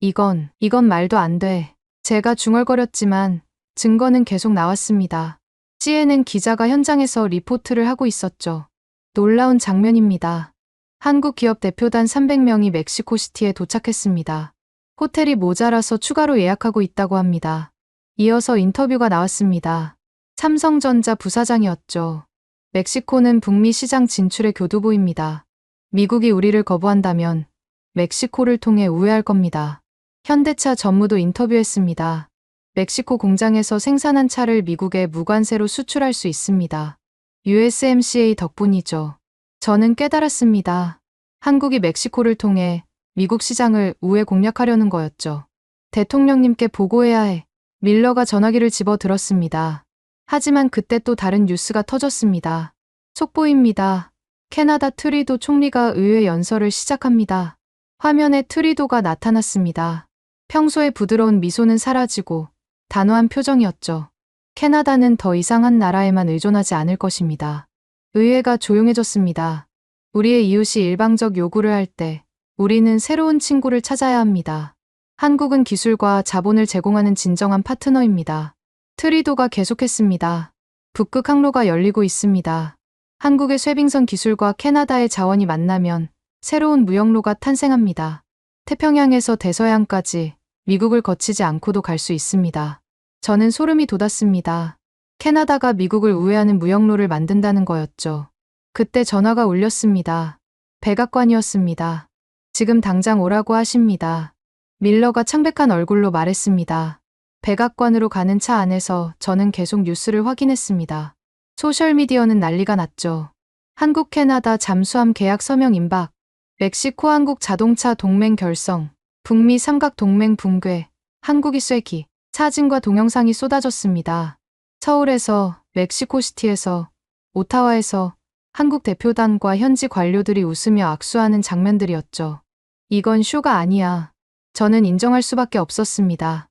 이건 말도 안 돼. 제가 중얼거렸지만 증거는 계속 나왔습니다. CNN 기자가 현장에서 리포트를 하고 있었죠. 놀라운 장면입니다. 한국 기업 대표단 300명이 멕시코시티에 도착했습니다. 호텔이 모자라서 추가로 예약하고 있다고 합니다. 이어서 인터뷰가 나왔습니다. 삼성전자 부사장이었죠. 멕시코는 북미 시장 진출의 교두보입니다. 미국이 우리를 거부한다면 멕시코를 통해 우회할 겁니다. 현대차 전무도 인터뷰했습니다. 멕시코 공장에서 생산한 차를 미국에 무관세로 수출할 수 있습니다. USMCA 덕분이죠. 저는 깨달았습니다. 한국이 멕시코를 통해 미국 시장을 우회 공략하려는 거였죠. 대통령님께 보고해야 해. 밀러가 전화기를 집어 들었습니다. 하지만 그때 또 다른 뉴스가 터졌습니다. 속보입니다. 캐나다 트리도 총리가 의회 연설을 시작합니다. 화면에 트리도가 나타났습니다. 평소의 부드러운 미소는 사라지고 단호한 표정이었죠. 캐나다는 더 이상 한 나라에만 의존하지 않을 것입니다. 의회가 조용해졌습니다. 우리의 이웃이 일방적 요구를 할 때 우리는 새로운 친구를 찾아야 합니다. 한국은 기술과 자본을 제공하는 진정한 파트너입니다. 트리도가 계속했습니다. 북극 항로가 열리고 있습니다. 한국의 쇠빙선 기술과 캐나다의 자원이 만나면 새로운 무역로가 탄생합니다. 태평양에서 대서양까지 미국을 거치지 않고도 갈 수 있습니다. 저는 소름이 돋았습니다. 캐나다가 미국을 우회하는 무역로를 만든다는 거였죠. 그때 전화가 울렸습니다. 백악관이었습니다. 지금 당장 오라고 하십니다. 밀러가 창백한 얼굴로 말했습니다. 백악관으로 가는 차 안에서 저는 계속 뉴스를 확인했습니다. 소셜미디어는 난리가 났죠. 한국 캐나다 잠수함 계약 서명 임박, 멕시코 한국 자동차 동맹 결성, 북미 삼각 동맹 붕괴, 한국이 쐐기, 사진과 동영상이 쏟아졌습니다. 서울에서, 멕시코시티에서, 오타와에서 한국 대표단과 현지 관료들이 웃으며 악수하는 장면들이었죠. 이건 쇼가 아니야. 저는 인정할 수밖에 없었습니다.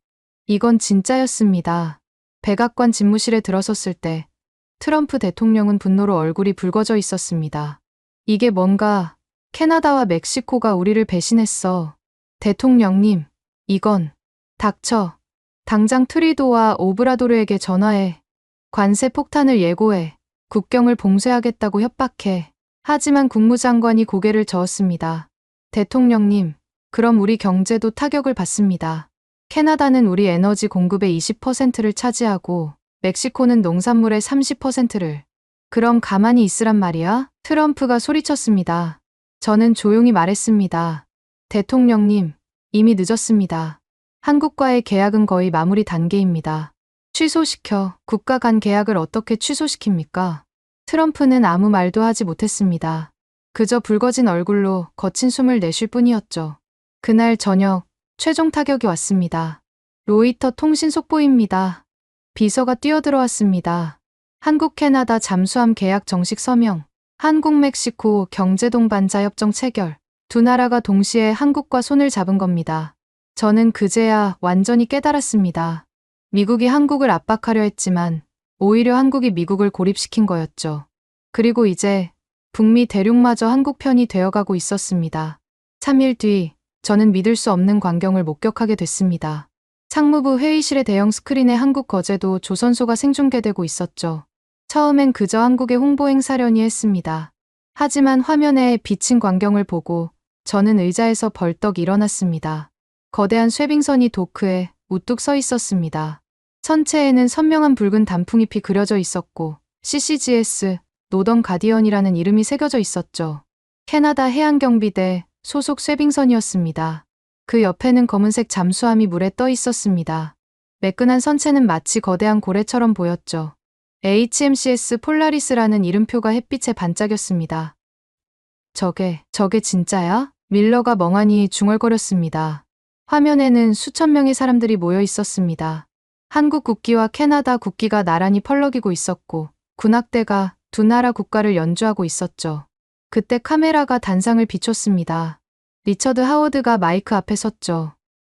이건 진짜였습니다. 백악관 집무실에 들어섰을 때 트럼프 대통령은 분노로 얼굴이 붉어져 있었습니다. 이게 뭔가 캐나다와 멕시코가 우리를 배신했어. 대통령님, 이건 닥쳐. 당장 트리도와 오브라도르에게 전화해. 관세 폭탄을 예고해. 국경을 봉쇄하겠다고 협박해. 하지만 국무장관이 고개를 저었습니다. 대통령님, 그럼 우리 경제도 타격을 받습니다. 캐나다는 우리 에너지 공급의 20%를 차지하고 멕시코는 농산물의 30%를. 그럼 가만히 있으란 말이야? 트럼프가 소리쳤습니다. 저는 조용히 말했습니다. 대통령님, 이미 늦었습니다. 한국과의 계약은 거의 마무리 단계입니다. 취소시켜. 국가 간 계약을 어떻게 취소시킵니까? 트럼프는 아무 말도 하지 못했습니다. 그저 붉어진 얼굴로 거친 숨을 내쉴 뿐이었죠. 그날 저녁, 최종 타격이 왔습니다. 로이터 통신 속보입니다. 비서가 뛰어들어왔습니다. 한국 캐나다 잠수함 계약 정식 서명, 한국 멕시코 경제동반자 협정 체결, 두 나라가 동시에 한국과 손을 잡은 겁니다. 저는 그제야 완전히 깨달았습니다. 미국이 한국을 압박하려 했지만 오히려 한국이 미국을 고립시킨 거였죠. 그리고 이제 북미 대륙마저 한국 편이 되어가고 있었습니다. 3일 뒤 저는 믿을 수 없는 광경을 목격하게 됐습니다. 상무부 회의실의 대형 스크린에 한국 거제도 조선소가 생중계되고 있었죠. 처음엔 그저 한국의 홍보 행사려니 했습니다. 하지만 화면에 비친 광경을 보고 저는 의자에서 벌떡 일어났습니다. 거대한 쇠빙선이 도크에 우뚝 서 있었습니다. 선체에는 선명한 붉은 단풍잎이 그려져 있었고 CCGS, 노던 가디언이라는 이름이 새겨져 있었죠. 캐나다 해양경비대 소속 쇠빙선이었습니다. 그 옆에는 검은색 잠수함이 물에 떠 있었습니다. 매끈한 선체는 마치 거대한 고래처럼 보였죠. HMCS 폴라리스라는 이름표가 햇빛에 반짝였습니다. 저게 진짜야? 밀러가 멍하니 중얼거렸습니다. 화면에는 수천 명의 사람들이 모여 있었습니다. 한국 국기와 캐나다 국기가 나란히 펄럭이고 있었고 군악대가 두 나라 국가를 연주하고 있었죠. 그때 카메라가 단상을 비췄습니다. 리처드 하워드가 마이크 앞에 섰죠.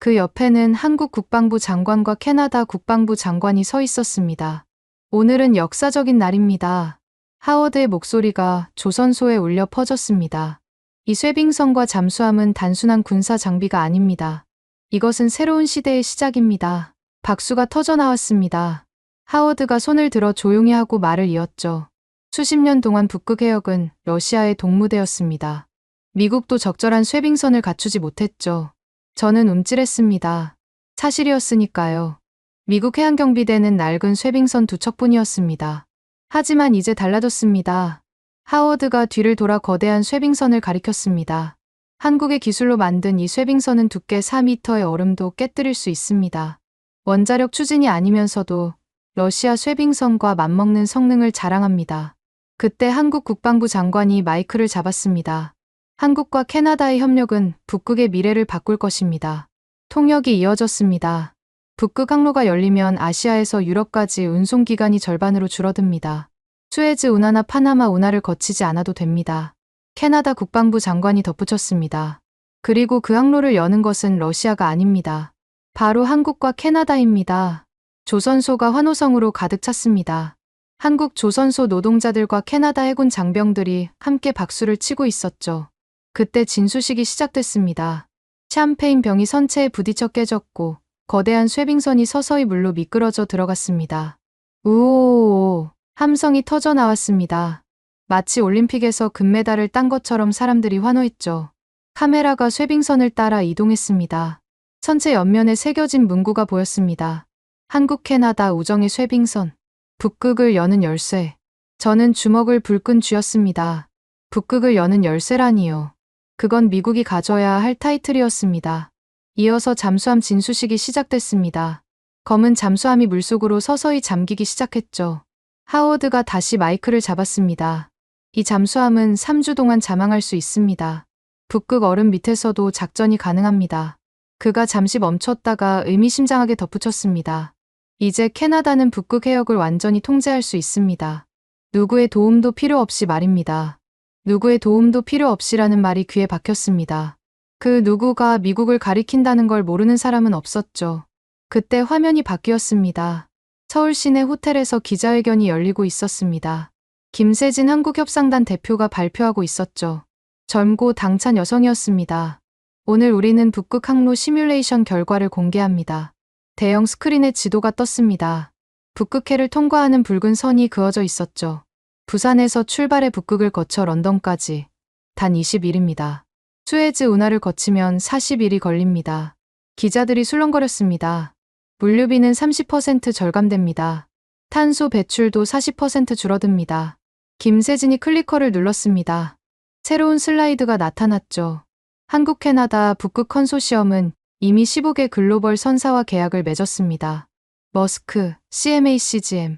그 옆에는 한국 국방부 장관과 캐나다 국방부 장관이 서 있었습니다. 오늘은 역사적인 날입니다. 하워드의 목소리가 조선소에 울려 퍼졌습니다. 이 쇠빙선과 잠수함은 단순한 군사 장비가 아닙니다. 이것은 새로운 시대의 시작입니다. 박수가 터져 나왔습니다. 하워드가 손을 들어 조용히 하고 말을 이었죠. 수십 년 동안 북극 해역은 러시아의 동무대였습니다. 미국도 적절한 쇠빙선을 갖추지 못했죠. 저는 움찔했습니다. 사실이었으니까요. 미국 해양경비대는 낡은 쇠빙선 2척뿐이었습니다. 하지만 이제 달라졌습니다. 하워드가 뒤를 돌아 거대한 쇠빙선을 가리켰습니다. 한국의 기술로 만든 이 쇠빙선은 두께 4m의 얼음도 깨뜨릴 수 있습니다. 원자력 추진이 아니면서도 러시아 쇠빙선과 맞먹는 성능을 자랑합니다. 그때 한국 국방부 장관이 마이크를 잡았습니다. 한국과 캐나다의 협력은 북극의 미래를 바꿀 것입니다. 통역이 이어졌습니다. 북극 항로가 열리면 아시아에서 유럽까지 운송 기간이 절반으로 줄어듭니다. 수에즈 운하나 파나마 운하를 거치지 않아도 됩니다. 캐나다 국방부 장관이 덧붙였습니다. 그리고 그 항로를 여는 것은 러시아가 아닙니다. 바로 한국과 캐나다입니다. 조선소가 환호성으로 가득 찼습니다. 한국 조선소 노동자들과 캐나다 해군 장병들이 함께 박수를 치고 있었죠. 그때 진수식이 시작됐습니다. 샴페인 병이 선체에 부딪혀 깨졌고 거대한 쇠빙선이 서서히 물로 미끄러져 들어갔습니다. 우오오오 함성이 터져 나왔습니다. 마치 올림픽에서 금메달을 딴 것처럼 사람들이 환호했죠. 카메라가 쇠빙선을 따라 이동했습니다. 선체 옆면에 새겨진 문구가 보였습니다. 한국 캐나다 우정의 쇠빙선. 북극을 여는 열쇠. 저는 주먹을 불끈 쥐었습니다. 북극을 여는 열쇠라니요. 그건 미국이 가져야 할 타이틀이었습니다. 이어서 잠수함 진수식이 시작됐습니다. 검은 잠수함이 물속으로 서서히 잠기기 시작했죠. 하워드가 다시 마이크를 잡았습니다. 이 잠수함은 3주 동안 잠항할 수 있습니다. 북극 얼음 밑에서도 작전이 가능합니다. 그가 잠시 멈췄다가 의미심장하게 덧붙였습니다. 이제 캐나다는 북극 해역을 완전히 통제할 수 있습니다. 누구의 도움도 필요 없이 말입니다. 누구의 도움도 필요 없이라는 말이 귀에 박혔습니다. 그 누구가 미국을 가리킨다는 걸 모르는 사람은 없었죠. 그때 화면이 바뀌었습니다. 서울 시내 호텔에서 기자회견이 열리고 있었습니다. 김세진 한국협상단 대표가 발표하고 있었죠. 젊고 당찬 여성이었습니다. 오늘 우리는 북극 항로 시뮬레이션 결과를 공개합니다. 대형 스크린에 지도가 떴습니다. 북극해를 통과하는 붉은 선이 그어져 있었죠. 부산에서 출발해 북극을 거쳐 런던까지 단 20일입니다. 수에즈 운하를 거치면 40일이 걸립니다. 기자들이 술렁거렸습니다. 물류비는 30% 절감됩니다. 탄소 배출도 40% 줄어듭니다. 김세진이 클리커를 눌렀습니다. 새로운 슬라이드가 나타났죠. 한국 캐나다 북극 컨소시엄은 이미 15개 글로벌 선사와 계약을 맺었습니다. 머스크, CMA CGM,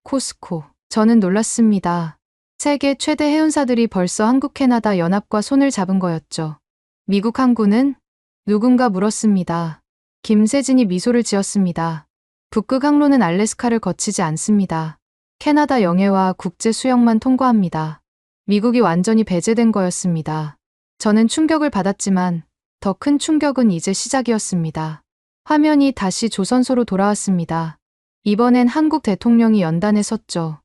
코스코. 저는 놀랐습니다. 세계 최대 해운사들이 벌써 한국 캐나다 연합과 손을 잡은 거였죠. 미국 항구는? 누군가 물었습니다. 김세진이 미소를 지었습니다. 북극 항로는 알래스카를 거치지 않습니다. 캐나다 영해와 국제 수역만 통과합니다. 미국이 완전히 배제된 거였습니다. 저는 충격을 받았지만 더 큰 충격은 이제 시작이었습니다. 화면이 다시 조선소로 돌아왔습니다. 이번엔 한국 대통령이 연단에 섰죠.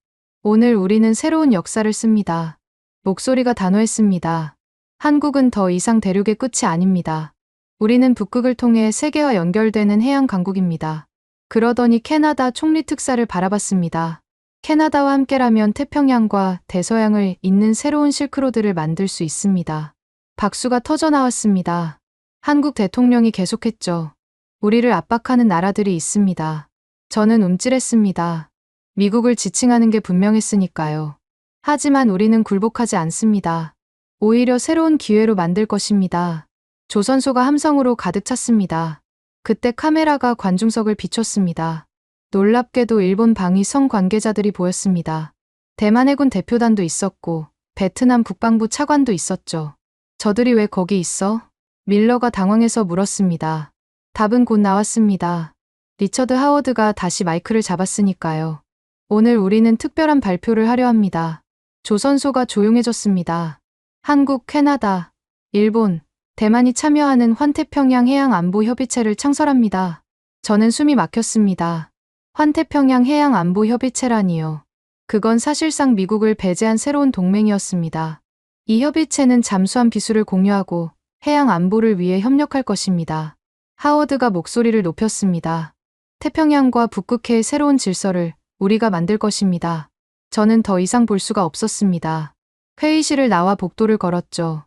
오늘 우리는 새로운 역사를 씁니다. 목소리가 단호했습니다. 한국은 더 이상 대륙의 끝이 아닙니다. 우리는 북극을 통해 세계와 연결되는 해양 강국입니다. 그러더니 캐나다 총리 특사를 바라봤습니다. 캐나다와 함께라면 태평양과 대서양을 잇는 새로운 실크로드를 만들 수 있습니다. 박수가 터져 나왔습니다. 한국 대통령이 계속했죠. 우리를 압박하는 나라들이 있습니다. 저는 움찔했습니다. 미국을 지칭하는 게 분명했으니까요. 하지만 우리는 굴복하지 않습니다. 오히려 새로운 기회로 만들 것입니다. 조선소가 함성으로 가득 찼습니다. 그때 카메라가 관중석을 비췄습니다. 놀랍게도 일본 방위성 관계자들이 보였습니다. 대만 해군 대표단도 있었고 베트남 국방부 차관도 있었죠. 저들이 왜 거기 있어? 밀러가 당황해서 물었습니다. 답은 곧 나왔습니다. 리처드 하워드가 다시 마이크를 잡았으니까요. 오늘 우리는 특별한 발표를 하려 합니다. 조선소가 조용해졌습니다. 한국, 캐나다, 일본, 대만이 참여하는 환태평양 해양안보협의체를 창설합니다. 저는 숨이 막혔습니다. 환태평양 해양안보협의체라니요. 그건 사실상 미국을 배제한 새로운 동맹이었습니다. 이 협의체는 잠수함 기술을 공유하고 해양 안보를 위해 협력할 것입니다. 하워드가 목소리를 높였습니다. 태평양과 북극해의 새로운 질서를 우리가 만들 것입니다. 저는 더 이상 볼 수가 없었습니다. 회의실을 나와 복도를 걸었죠.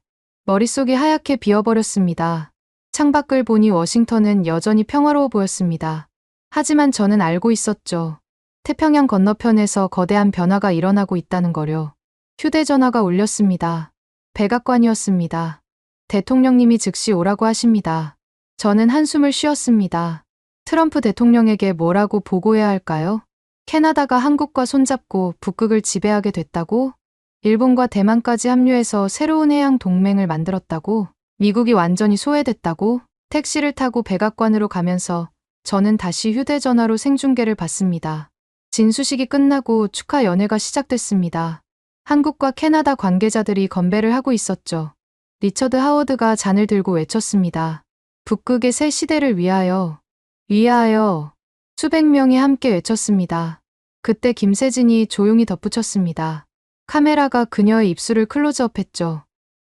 머릿속이 하얗게 비어버렸습니다. 창밖을 보니 워싱턴은 여전히 평화로워 보였습니다. 하지만 저는 알고 있었죠. 태평양 건너편에서 거대한 변화가 일어나고 있다는 거요. 휴대전화가 울렸습니다. 백악관이었습니다. 대통령님이 즉시 오라고 하십니다. 저는 한숨을 쉬었습니다. 트럼프 대통령에게 뭐라고 보고해야 할까요? 캐나다가 한국과 손잡고 북극을 지배하게 됐다고? 일본과 대만까지 합류해서 새로운 해양 동맹을 만들었다고? 미국이 완전히 소외됐다고? 택시를 타고 백악관으로 가면서 저는 다시 휴대전화로 생중계를 봤습니다. 진수식이 끝나고 축하 연회가 시작됐습니다. 한국과 캐나다 관계자들이 건배를 하고 있었죠. 리처드 하워드가 잔을 들고 외쳤습니다. 북극의 새 시대를 위하여, 위하여. 수백 명이 함께 외쳤습니다. 그때 김세진이 조용히 덧붙였습니다. 카메라가 그녀의 입술을 클로즈업했죠.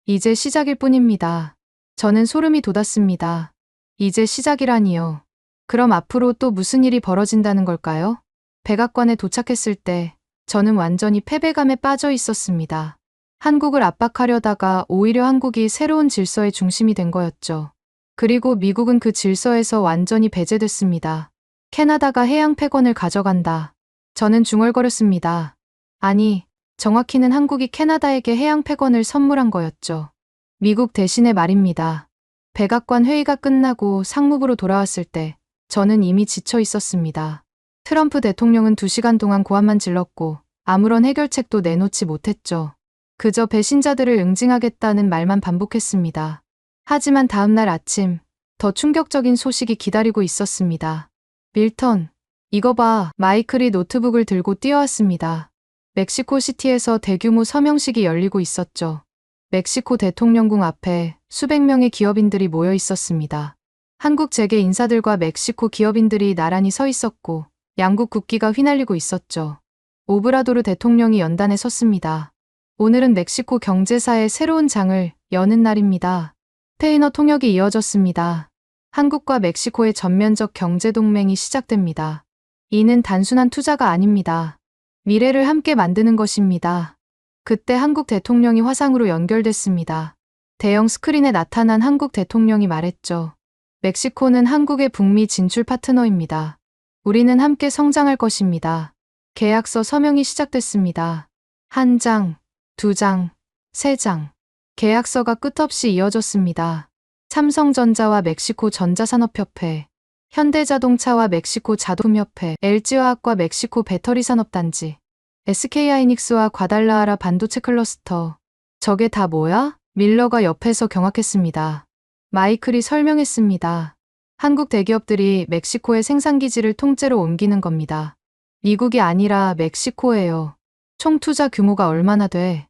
이제 시작일 뿐입니다. 저는 소름이 돋았습니다. 이제 시작이라니요. 그럼 앞으로 또 무슨 일이 벌어진다는 걸까요? 백악관에 도착했을 때 저는 완전히 패배감에 빠져 있었습니다. 한국을 압박하려다가 오히려 한국이 새로운 질서의 중심이 된 거였죠. 그리고 미국은 그 질서에서 완전히 배제됐습니다. 캐나다가 해양 패권을 가져간다. 저는 중얼거렸습니다. 아니, 정확히는 한국이 캐나다에게 해양 패권을 선물한 거였죠. 미국 대신에 말입니다. 백악관 회의가 끝나고 상무부로 돌아왔을 때 저는 이미 지쳐 있었습니다. 트럼프 대통령은 2시간 동안 고함만 질렀고 아무런 해결책도 내놓지 못했죠. 그저 배신자들을 응징하겠다는 말만 반복했습니다. 하지만 다음 날 아침, 더 충격적인 소식이 기다리고 있었습니다. 밀턴, 이거 봐. 마이클이 노트북을 들고 뛰어왔습니다. 멕시코시티에서 대규모 서명식이 열리고 있었죠. 멕시코 대통령궁 앞에 수백 명의 기업인들이 모여 있었습니다. 한국 재계 인사들과 멕시코 기업인들이 나란히 서 있었고 양국 국기가 휘날리고 있었죠. 오브라도르 대통령이 연단에 섰습니다. 오늘은 멕시코 경제사의 새로운 장을 여는 날입니다. 스페인어 통역이 이어졌습니다. 한국과 멕시코의 전면적 경제동맹이 시작됩니다. 이는 단순한 투자가 아닙니다. 미래를 함께 만드는 것입니다. 그때 한국 대통령이 화상으로 연결됐습니다. 대형 스크린에 나타난 한국 대통령이 말했죠. 멕시코는 한국의 북미 진출 파트너입니다. 우리는 함께 성장할 것입니다. 계약서 서명이 시작됐습니다. 1장, 2장, 3장. 계약서가 끝없이 이어졌습니다. 삼성전자와 멕시코 전자산업협회, 현대자동차와 멕시코 자동협회, LG화학과 멕시코 배터리산업단지, SK하이닉스와 과달라하라 반도체 클러스터. 저게 다 뭐야? 밀러가 옆에서 경악했습니다. 마이클이 설명했습니다. 한국 대기업들이 멕시코의 생산기지를 통째로 옮기는 겁니다. 미국이 아니라 멕시코예요. 총 투자 규모가 얼마나 돼?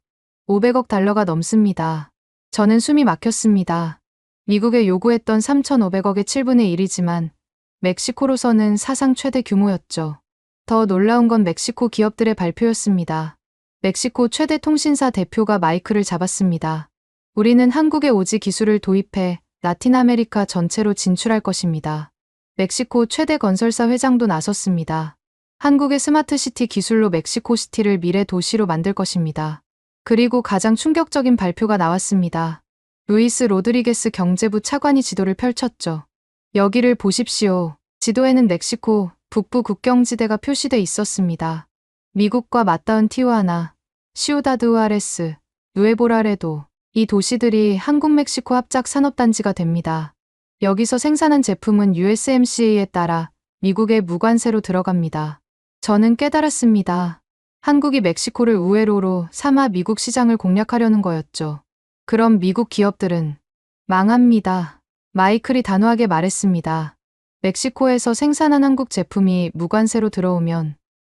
500억 달러가 넘습니다. 저는 숨이 막혔습니다. 미국에 요구했던 3,500억의 7분의 1이지만 멕시코로서는 사상 최대 규모였죠. 더 놀라운 건 멕시코 기업들의 발표였습니다. 멕시코 최대 통신사 대표가 마이크를 잡았습니다. 우리는 한국에 오지 기술을 도입해 라틴 아메리카 전체로 진출할 것입니다. 멕시코 최대 건설사 회장도 나섰습니다. 한국의 스마트시티 기술로 멕시코시티를 미래 도시로 만들 것입니다. 그리고 가장 충격적인 발표가 나왔습니다. 루이스 로드리게스 경제부 차관이 지도를 펼쳤죠. 여기를 보십시오. 지도에는 멕시코 북부 국경지대가 표시돼 있었습니다. 미국과 맞닿은 티후아나, 시우다드 후아레스, 누에보라레도, 이 도시들이 한국-멕시코 합작 산업단지가 됩니다. 여기서 생산한 제품은 USMCA에 따라 미국의 무관세로 들어갑니다. 저는 깨달았습니다. 한국이 멕시코를 우회로로 삼아 미국 시장을 공략하려는 거였죠. 그럼 미국 기업들은 망합니다. 마이클이 단호하게 말했습니다. 멕시코에서 생산한 한국 제품이 무관세로 들어오면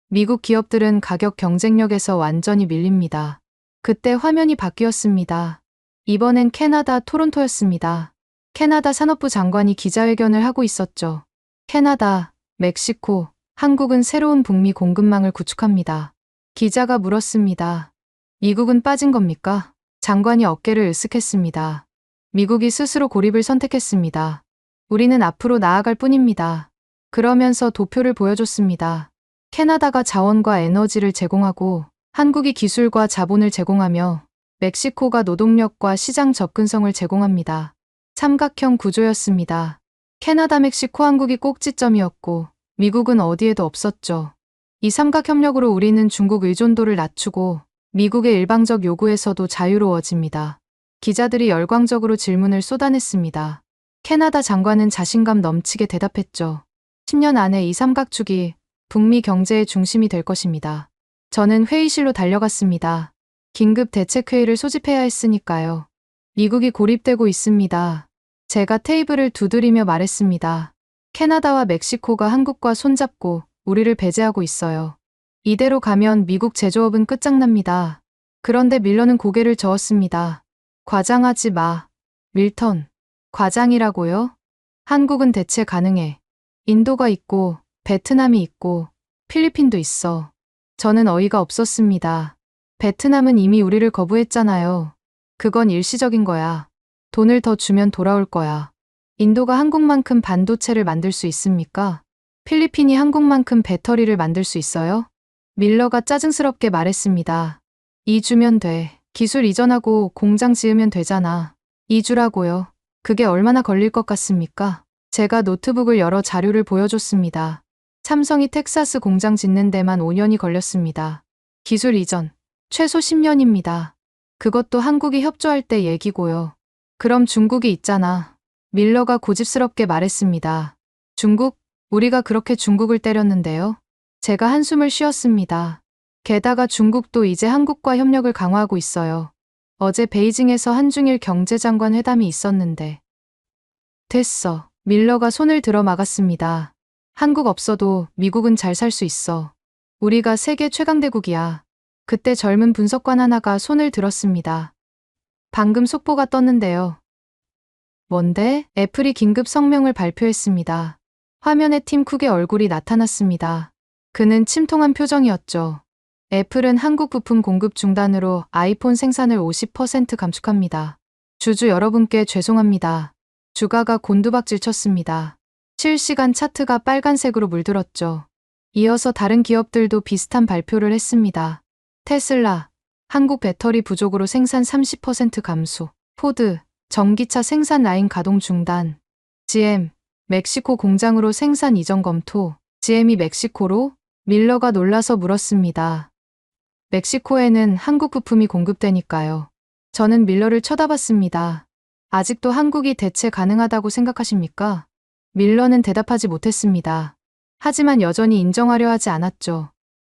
미국 기업들은 가격 경쟁력에서 완전히 밀립니다. 그때 화면이 바뀌었습니다. 이번엔 캐나다 토론토였습니다. 캐나다 산업부 장관이 기자회견을 하고 있었죠. 캐나다, 멕시코, 한국은 새로운 북미 공급망을 구축합니다. 기자가 물었습니다. 미국은 빠진 겁니까? 장관이 어깨를 으쓱했습니다. 미국이 스스로 고립을 선택했습니다. 우리는 앞으로 나아갈 뿐입니다. 그러면서 도표를 보여줬습니다. 캐나다가 자원과 에너지를 제공하고 한국이 기술과 자본을 제공하며 멕시코가 노동력과 시장 접근성을 제공합니다. 삼각형 구조였습니다. 캐나다, 멕시코, 한국이 꼭지점이었고 미국은 어디에도 없었죠. 이 삼각협력으로 우리는 중국 의존도를 낮추고 미국의 일방적 요구에서도 자유로워집니다. 기자들이 열광적으로 질문을 쏟아냈습니다. 캐나다 장관은 자신감 넘치게 대답했죠. 10년 안에 이 삼각축이 북미 경제의 중심이 될 것입니다. 저는 회의실로 달려갔습니다. 긴급 대책회의를 소집해야 했으니까요. 미국이 고립되고 있습니다. 제가 테이블을 두드리며 말했습니다. 캐나다와 멕시코가 한국과 손잡고 우리를 배제하고 있어요. 이대로 가면 미국 제조업은 끝장납니다. 그런데 밀러는 고개를 저었습니다. 과장하지 마. 밀턴. 과장이라고요? 한국은 대체 가능해. 인도가 있고 베트남이 있고 필리핀도 있어. 저는 어이가 없었습니다. 베트남은 이미 우리를 거부했잖아요. 그건 일시적인 거야. 돈을 더 주면 돌아올 거야. 인도가 한국만큼 반도체를 만들 수 있습니까? 필리핀이 한국만큼 배터리를 만들 수 있어요? 밀러가 짜증스럽게 말했습니다. 2주면 돼. 기술 이전하고 공장 지으면 되잖아. 2주라고요. 그게 얼마나 걸릴 것 같습니까? 제가 노트북을 열어 자료를 보여줬습니다. 삼성이 텍사스 공장 짓는 데만 5년이 걸렸습니다. 기술 이전. 최소 10년입니다. 그것도 한국이 협조할 때 얘기고요. 그럼 중국이 있잖아. 밀러가 고집스럽게 말했습니다. 중국? 우리가 그렇게 중국을 때렸는데요. 제가 한숨을 쉬었습니다. 게다가 중국도 이제 한국과 협력을 강화하고 있어요. 어제 베이징에서 한중일 경제장관 회담이 있었는데. 됐어. 밀러가 손을 들어 막았습니다. 한국 없어도 미국은 잘 살 수 있어. 우리가 세계 최강대국이야. 그때 젊은 분석관 하나가 손을 들었습니다. 방금 속보가 떴는데요. 뭔데? 애플이 긴급 성명을 발표했습니다. 화면에 팀 쿡의 얼굴이 나타났습니다. 그는 침통한 표정이었죠. 애플은 한국 부품 공급 중단으로 아이폰 생산을 50% 감축합니다. 주주 여러분께 죄송합니다. 주가가 곤두박질 쳤습니다. 실시간 차트가 빨간색으로 물들었죠. 이어서 다른 기업들도 비슷한 발표를 했습니다. 테슬라, 한국 배터리 부족으로 생산 30% 감소. 포드, 전기차 생산 라인 가동 중단. GM, 멕시코 공장으로 생산 이전 검토. GM이 멕시코로? 밀러가 놀라서 물었습니다. 멕시코에는 한국 부품이 공급되니까요. 저는 밀러를 쳐다봤습니다. 아직도 한국이 대체 가능하다고 생각하십니까? 밀러는 대답하지 못했습니다. 하지만 여전히 인정하려 하지 않았죠.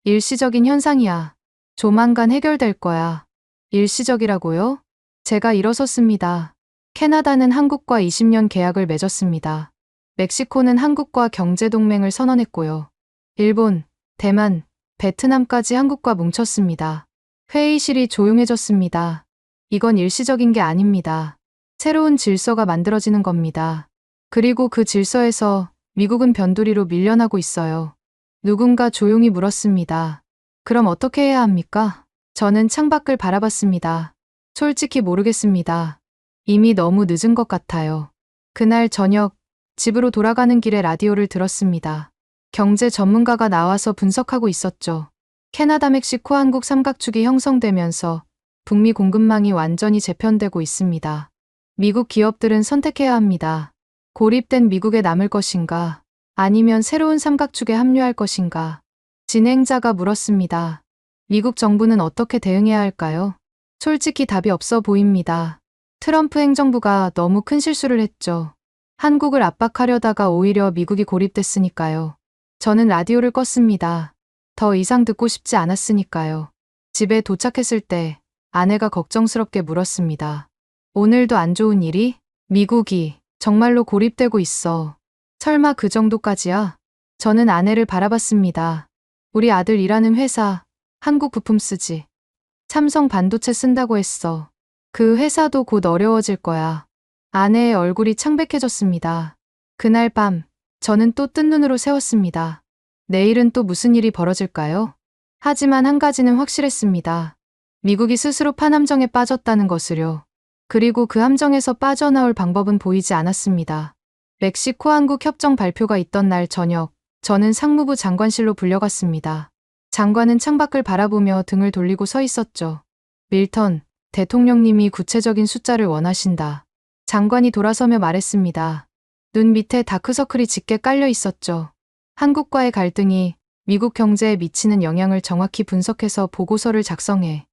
일시적인 현상이야. 조만간 해결될 거야. 일시적이라고요? 제가 일어섰습니다. 캐나다는 한국과 20년 계약을 맺었습니다. 멕시코는 한국과 경제동맹을 선언했고요. 일본, 대만, 베트남까지 한국과 뭉쳤습니다. 회의실이 조용해졌습니다. 이건 일시적인 게 아닙니다. 새로운 질서가 만들어지는 겁니다. 그리고 그 질서에서 미국은 변두리로 밀려나고 있어요. 누군가 조용히 물었습니다. 그럼 어떻게 해야 합니까? 저는 창밖을 바라봤습니다. 솔직히 모르겠습니다. 이미 너무 늦은 것 같아요. 그날 저녁, 집으로 돌아가는 길에 라디오를 들었습니다. 경제 전문가가 나와서 분석하고 있었죠. 캐나다, 멕시코, 한국 삼각축이 형성되면서 북미 공급망이 완전히 재편되고 있습니다. 미국 기업들은 선택해야 합니다. 고립된 미국에 남을 것인가, 아니면 새로운 삼각축에 합류할 것인가. 진행자가 물었습니다. 미국 정부는 어떻게 대응해야 할까요? 솔직히 답이 없어 보입니다. 트럼프 행정부가 너무 큰 실수를 했죠. 한국을 압박하려다가 오히려 미국이 고립됐으니까요. 저는 라디오를 껐습니다. 더 이상 듣고 싶지 않았으니까요. 집에 도착했을 때 아내가 걱정스럽게 물었습니다. 오늘도 안 좋은 일이? 미국이 정말로 고립되고 있어. 설마 그 정도까지야? 저는 아내를 바라봤습니다. 우리 아들 일하는 회사, 한국 부품 쓰지. 삼성 반도체 쓴다고 했어. 그 회사도 곧 어려워질 거야. 아내의 얼굴이 창백해졌습니다. 그날 밤, 저는 또 뜬 눈으로 세웠습니다. 내일은 또 무슨 일이 벌어질까요? 하지만 한 가지는 확실했습니다. 미국이 스스로 판함정에 빠졌다는 것을요. 그리고 그 함정에서 빠져나올 방법은 보이지 않았습니다. 멕시코-한국 협정 발표가 있던 날 저녁, 저는 상무부 장관실로 불려갔습니다. 장관은 창밖을 바라보며 등을 돌리고 서 있었죠. 밀턴, 대통령님이 구체적인 숫자를 원하신다. 장관이 돌아서며 말했습니다. 눈 밑에 다크서클이 짙게 깔려 있었죠. 한국과의 갈등이 미국 경제에 미치는 영향을 정확히 분석해서 보고서를 작성해.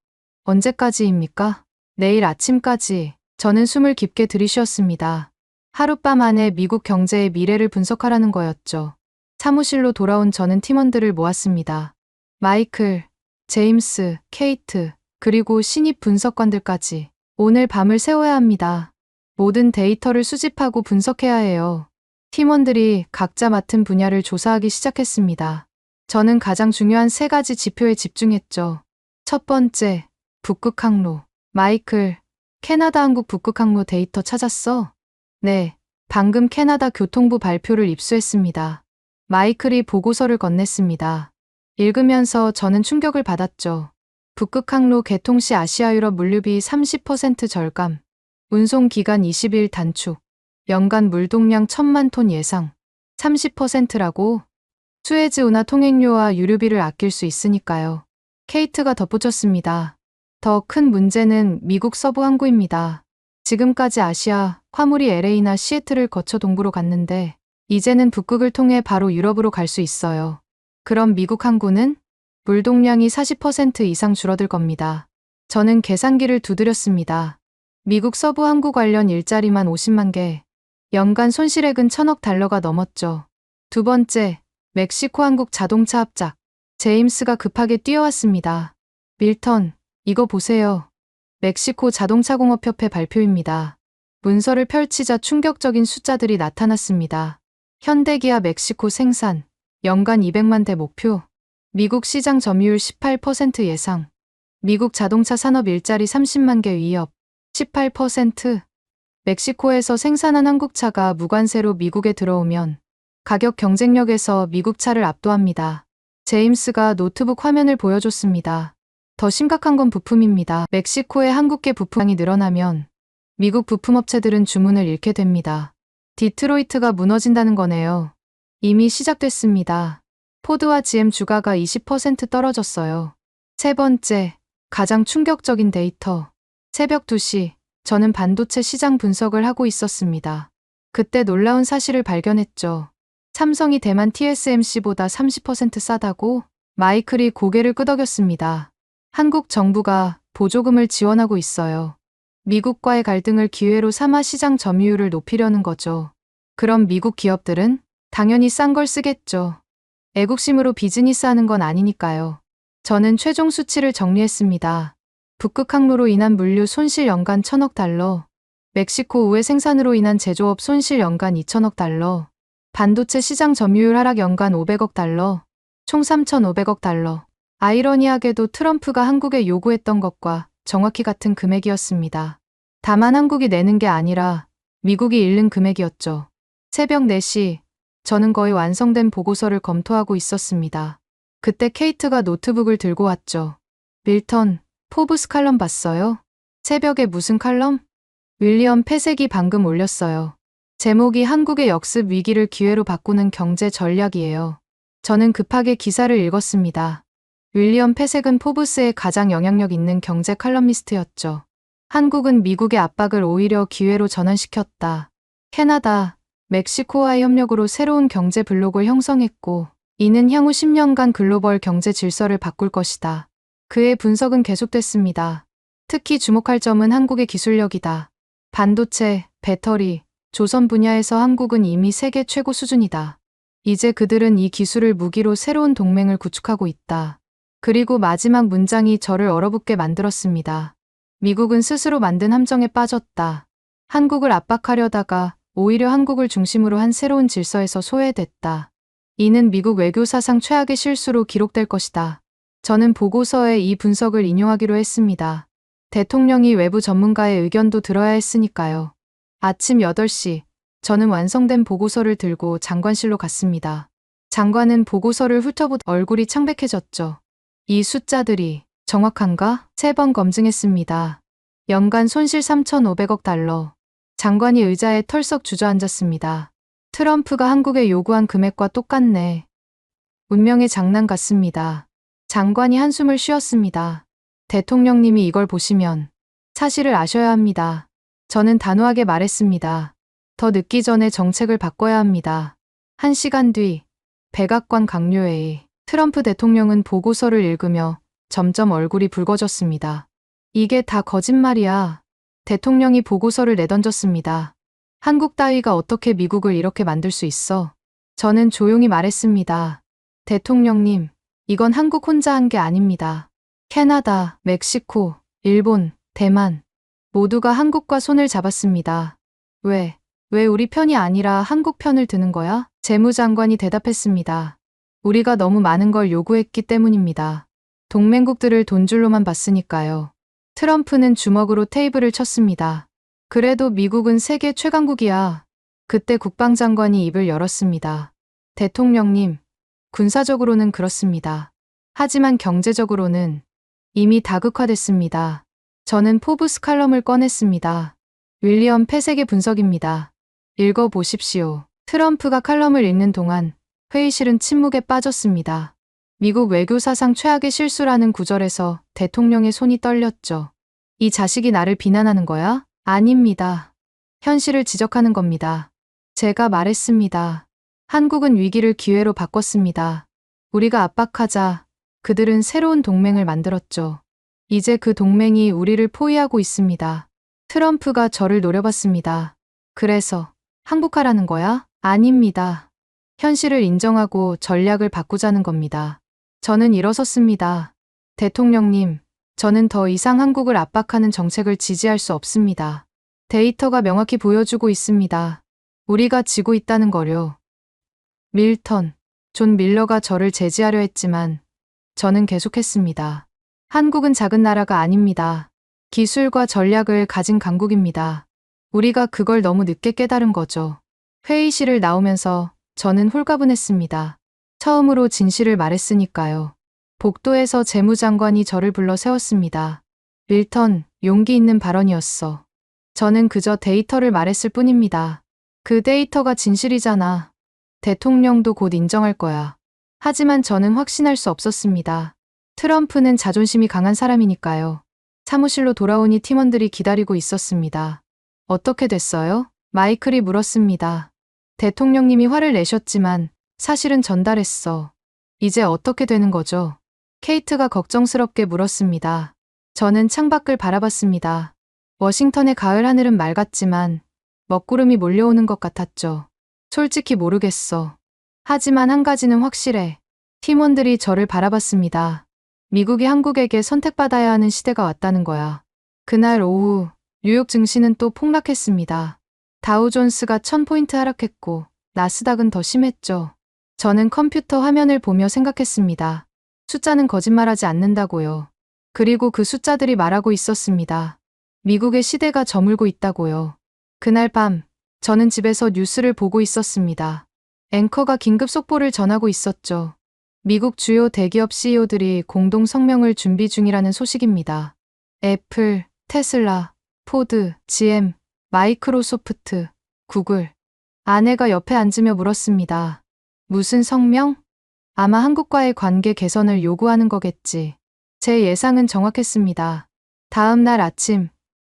언제까지입니까? 내일 아침까지. 저는 숨을 깊게 들이쉬었습니다. 하룻밤 안에 미국 경제의 미래를 분석하라는 거였죠. 사무실로 돌아온 저는 팀원들을 모았습니다. 마이클, 제임스, 케이트, 그리고 신입 분석관들까지. 오늘 밤을 새워야 합니다. 모든 데이터를 수집하고 분석해야 해요. 팀원들이 각자 맡은 분야를 조사하기 시작했습니다. 저는 가장 중요한 3가지 지표에 집중했죠. 첫 번째, 북극 항로. 마이클, 캐나다 한국 북극 항로 데이터 찾았어? 네, 방금 캐나다 교통부 발표를 입수했습니다. 마이클이 보고서를 건넸습니다. 읽으면서 저는 충격을 받았죠. 북극 항로 개통 시 아시아 유럽 물류비 30% 절감, 운송 기간 20일 단축, 연간 물동량 1000만 톤 예상. 30%라고? 수에즈 운하 통행료와 유류비를 아낄 수 있으니까요. 케이트가 덧붙였습니다. 더 큰 문제는 미국 서부 항구입니다. 지금까지 아시아, 화물이 LA나 시애틀을 거쳐 동부로 갔는데 이제는 북극을 통해 바로 유럽으로 갈 수 있어요. 그럼 미국 항구는? 물동량이 40% 이상 줄어들 겁니다. 저는 계산기를 두드렸습니다. 미국 서부 항구 관련 일자리만 50만 개. 연간 손실액은 1000억 달러가 넘었죠. 두 번째, 멕시코 한국 자동차 합작. 제임스가 급하게 뛰어왔습니다. 밀턴, 이거 보세요. 멕시코 자동차공업협회 발표입니다. 문서를 펼치자 충격적인 숫자들이 나타났습니다. 현대기아 멕시코 생산, 연간 200만 대 목표. 미국 시장 점유율 18% 예상. 미국 자동차 산업 일자리 30만 개 위협, 18%. 멕시코에서 생산한 한국차가 무관세로 미국에 들어오면 가격 경쟁력에서 미국 차를 압도합니다. 제임스가 노트북 화면을 보여줬습니다. 더 심각한 건 부품입니다. 멕시코의 한국계 부품량이 늘어나면 미국 부품업체들은 주문을 잃게 됩니다. 디트로이트가 무너진다는 거네요. 이미 시작됐습니다. 포드와 GM 주가가 20% 떨어졌어요. 세 번째, 가장 충격적인 데이터. 새벽 2시, 저는 반도체 시장 분석을 하고 있었습니다. 그때 놀라운 사실을 발견했죠. 삼성이 대만 TSMC보다 30% 싸다고? 마이클이 고개를 끄덕였습니다. 한국 정부가 보조금을 지원하고 있어요. 미국과의 갈등을 기회로 삼아 시장 점유율을 높이려는 거죠. 그럼 미국 기업들은? 당연히 싼 걸 쓰겠죠. 애국심으로 비즈니스 하는 건 아니니까요. 저는 최종 수치를 정리했습니다. 북극 항로로 인한 물류 손실 연간 1000억 달러, 멕시코 우회 생산으로 인한 제조업 손실 연간 2000억 달러, 반도체 시장 점유율 하락 연간 500억 달러, 총 3500억 달러. 아이러니하게도 트럼프가 한국에 요구했던 것과 정확히 같은 금액이었습니다. 다만 한국이 내는 게 아니라 미국이 잃는 금액이었죠. 새벽 4시, 저는 거의 완성된 보고서를 검토하고 있었습니다. 그때 케이트가 노트북을 들고 왔죠. 밀턴, 포브스 칼럼 봤어요? 새벽에 무슨 칼럼? 윌리엄 패색이 방금 올렸어요. 제목이 한국의 역습 위기를 기회로 바꾸는 경제 전략이에요. 저는 급하게 기사를 읽었습니다. 윌리엄 패색은 포브스의 가장 영향력 있는 경제 칼럼니스트였죠. 한국은 미국의 압박을 오히려 기회로 전환시켰다. 캐나다, 멕시코와의 협력으로 새로운 경제 블록을 형성했고, 이는 향후 10년간 글로벌 경제 질서를 바꿀 것이다. 그의 분석은 계속됐습니다. 특히 주목할 점은 한국의 기술력이다. 반도체, 배터리, 조선 분야에서 한국은 이미 세계 최고 수준이다. 이제 그들은 이 기술을 무기로 새로운 동맹을 구축하고 있다. 그리고 마지막 문장이 저를 얼어붙게 만들었습니다. 미국은 스스로 만든 함정에 빠졌다. 한국을 압박하려다가 오히려 한국을 중심으로 한 새로운 질서에서 소외됐다. 이는 미국 외교사상 최악의 실수로 기록될 것이다. 저는 보고서에 이 분석을 인용하기로 했습니다. 대통령이 외부 전문가의 의견도 들어야 했으니까요. 아침 8시, 저는 완성된 보고서를 들고 장관실로 갔습니다. 장관은 보고서를 훑어보다 얼굴이 창백해졌죠. 이 숫자들이 정확한가? 3번 검증했습니다. 연간 손실 3,500억 달러. 장관이 의자에 털썩 주저앉았습니다. 트럼프가 한국에 요구한 금액과 똑같네. 운명의 장난 같습니다. 장관이 한숨을 쉬었습니다. 대통령님이 이걸 보시면 사실을 아셔야 합니다. 저는 단호하게 말했습니다. 더 늦기 전에 정책을 바꿔야 합니다. 1시간 뒤 백악관 강요회의. 트럼프 대통령은 보고서를 읽으며 점점 얼굴이 붉어졌습니다. 이게 다 거짓말이야. 대통령이 보고서를 내던졌습니다. 한국 따위가 어떻게 미국을 이렇게 만들 수 있어? 저는 조용히 말했습니다. 대통령님, 이건 한국 혼자 한 게 아닙니다. 캐나다, 멕시코, 일본, 대만 모두가 한국과 손을 잡았습니다. 왜 우리 편이 아니라 한국 편을 드는 거야? 재무장관이 대답했습니다. 우리가 너무 많은 걸 요구했기 때문입니다. 동맹국들을 돈줄로만 봤으니까요. 트럼프는 주먹으로 테이블을 쳤습니다. 그래도 미국은 세계 최강국이야. 그때 국방장관이 입을 열었습니다. 대통령님, 군사적으로는 그렇습니다. 하지만 경제적으로는 이미 다극화됐습니다. 저는 포브스 칼럼을 꺼냈습니다. 윌리엄 패색의 분석입니다. 읽어보십시오. 트럼프가 칼럼을 읽는 동안 회의실은 침묵에 빠졌습니다. 미국 외교사상 최악의 실수라는 구절에서 대통령의 손이 떨렸죠. 이 자식이 나를 비난하는 거야? 아닙니다. 현실을 지적하는 겁니다. 제가 말했습니다. 한국은 위기를 기회로 바꿨습니다. 우리가 압박하자 그들은 새로운 동맹을 만들었죠. 이제 그 동맹이 우리를 포위하고 있습니다. 트럼프가 저를 노려봤습니다. 그래서 항복하라는 거야? 아닙니다. 현실을 인정하고 전략을 바꾸자는 겁니다. 저는 일어섰습니다. 대통령님, 저는 더 이상 한국을 압박하는 정책을 지지할 수 없습니다. 데이터가 명확히 보여주고 있습니다. 우리가 지고 있다는 거요. 밀턴, 존 밀러가 저를 제지하려 했지만 저는 계속했습니다. 한국은 작은 나라가 아닙니다. 기술과 전략을 가진 강국입니다. 우리가 그걸 너무 늦게 깨달은 거죠. 회의실을 나오면서 저는 홀가분했습니다. 처음으로 진실을 말했으니까요. 복도에서 재무장관이 저를 불러 세웠습니다. 밀턴, 용기 있는 발언이었어. 저는 그저 데이터를 말했을 뿐입니다. 그 데이터가 진실이잖아. 대통령도 곧 인정할 거야. 하지만 저는 확신할 수 없었습니다. 트럼프는 자존심이 강한 사람이니까요. 사무실로 돌아오니 팀원들이 기다리고 있었습니다. 어떻게 됐어요? 마이클이 물었습니다. 대통령님이 화를 내셨지만 사실은 전달했어. 이제 어떻게 되는 거죠? 케이트가 걱정스럽게 물었습니다. 저는 창밖을 바라봤습니다. 워싱턴의 가을 하늘은 맑았지만 먹구름이 몰려오는 것 같았죠. 솔직히 모르겠어. 하지만 한 가지는 확실해. 팀원들이 저를 바라봤습니다. 미국이 한국에게 선택받아야 하는 시대가 왔다는 거야. 그날 오후 뉴욕 증시는 또 폭락했습니다. 다우존스가 1000포인트 하락했고 나스닥은 더 심했죠. 저는 컴퓨터 화면을 보며 생각했습니다. 숫자는 거짓말하지 않는다고요. 그리고 그 숫자들이 말하고 있었습니다. 미국의 시대가 저물고 있다고요. 그날 밤 저는 집에서 뉴스를 보고 있었습니다. 앵커가 긴급 속보를 전하고 있었죠. 미국 주요 대기업 CEO들이 공동 성명을 준비 중이라는 소식입니다. 애플, 테슬라, 포드, GM, 마이크로소프트, 구글. 아내가 옆에 앉으며 물었습니다. 무슨 성명? 아마 한국과의 관계 개선을 요구하는 거겠지. 제 예상은 정확했습니다. 다음 날 아침,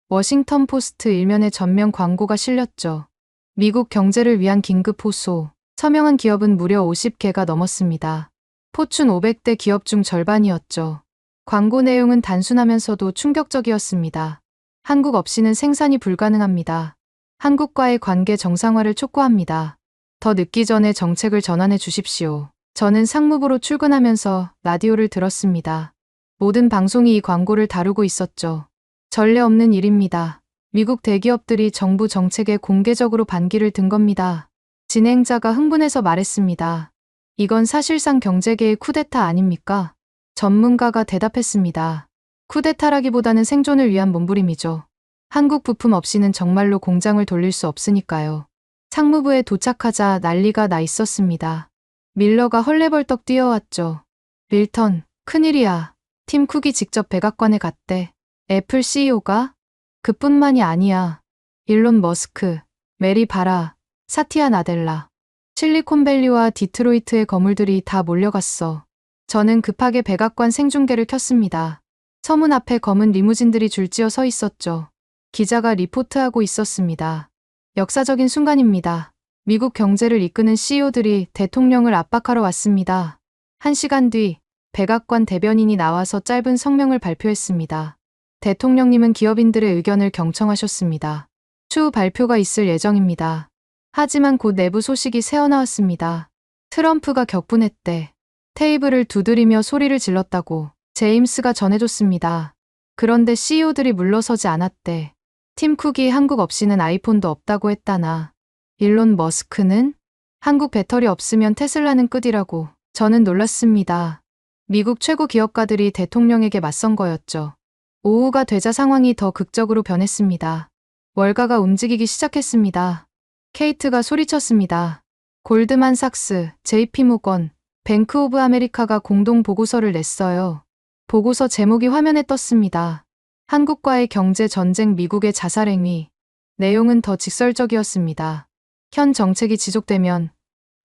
워싱턴 포스트 일면에 전면 광고가 실렸죠. 미국 경제를 위한 긴급 호소. 서명한 기업은 무려 50개가 넘었습니다. 포춘 500대 기업 중 절반이었죠. 광고 내용은 단순하면서도 충격적이었습니다. 한국 없이는 생산이 불가능합니다. 한국과의 관계 정상화를 촉구합니다. 더 늦기 전에 정책을 전환해 주십시오. 저는 상무부로 출근하면서 라디오를 들었습니다. 모든 방송이 이 광고를 다루고 있었죠. 전례 없는 일입니다. 미국 대기업들이 정부 정책에 공개적으로 반기를 든 겁니다. 진행자가 흥분해서 말했습니다. 이건 사실상 경제계의 쿠데타 아닙니까? 전문가가 대답했습니다. 쿠데타라기보다는 생존을 위한 몸부림이죠. 한국 부품 없이는 정말로 공장을 돌릴 수 없으니까요. 상무부에 도착하자 난리가 나 있었습니다. 밀러가 헐레벌떡 뛰어왔죠. 밀턴, 큰일이야. 팀 쿡이 직접 백악관에 갔대. 애플 CEO가? 그뿐만이 아니야. 일론 머스크, 메리 바라, 사티아 나델라, 실리콘밸리와 디트로이트의 거물들이 다 몰려갔어. 저는 급하게 백악관 생중계를 켰습니다. 서문 앞에 검은 리무진들이 줄지어 서 있었죠. 기자가 리포트하고 있었습니다. 역사적인 순간입니다. 미국 경제를 이끄는 CEO들이 대통령을 압박하러 왔습니다. 1시간 뒤 백악관 대변인이 나와서 짧은 성명을 발표했습니다. 대통령님은 기업인들의 의견을 경청하셨습니다. 추후 발표가 있을 예정입니다. 하지만 곧 내부 소식이 새어나왔습니다. 트럼프가 격분했대. 테이블을 두드리며 소리를 질렀다고 제임스가 전해줬습니다. 그런데 CEO들이 물러서지 않았대. 팀 쿡이 한국 없이는 아이폰도 없다고 했다나. 일론 머스크는? 한국 배터리 없으면 테슬라는 끝이라고. 저는 놀랐습니다. 미국 최고 기업가들이 대통령에게 맞선 거였죠. 오후가 되자 상황이 더 극적으로 변했습니다. 월가가 움직이기 시작했습니다. 케이트가 소리쳤습니다. 골드만삭스, JP모건, 뱅크 오브 아메리카가 공동 보고서를 냈어요. 보고서 제목이 화면에 떴습니다. 한국과의 경제 전쟁, 미국의 자살 행위. 내용은 더 직설적이었습니다. 현 정책이 지속되면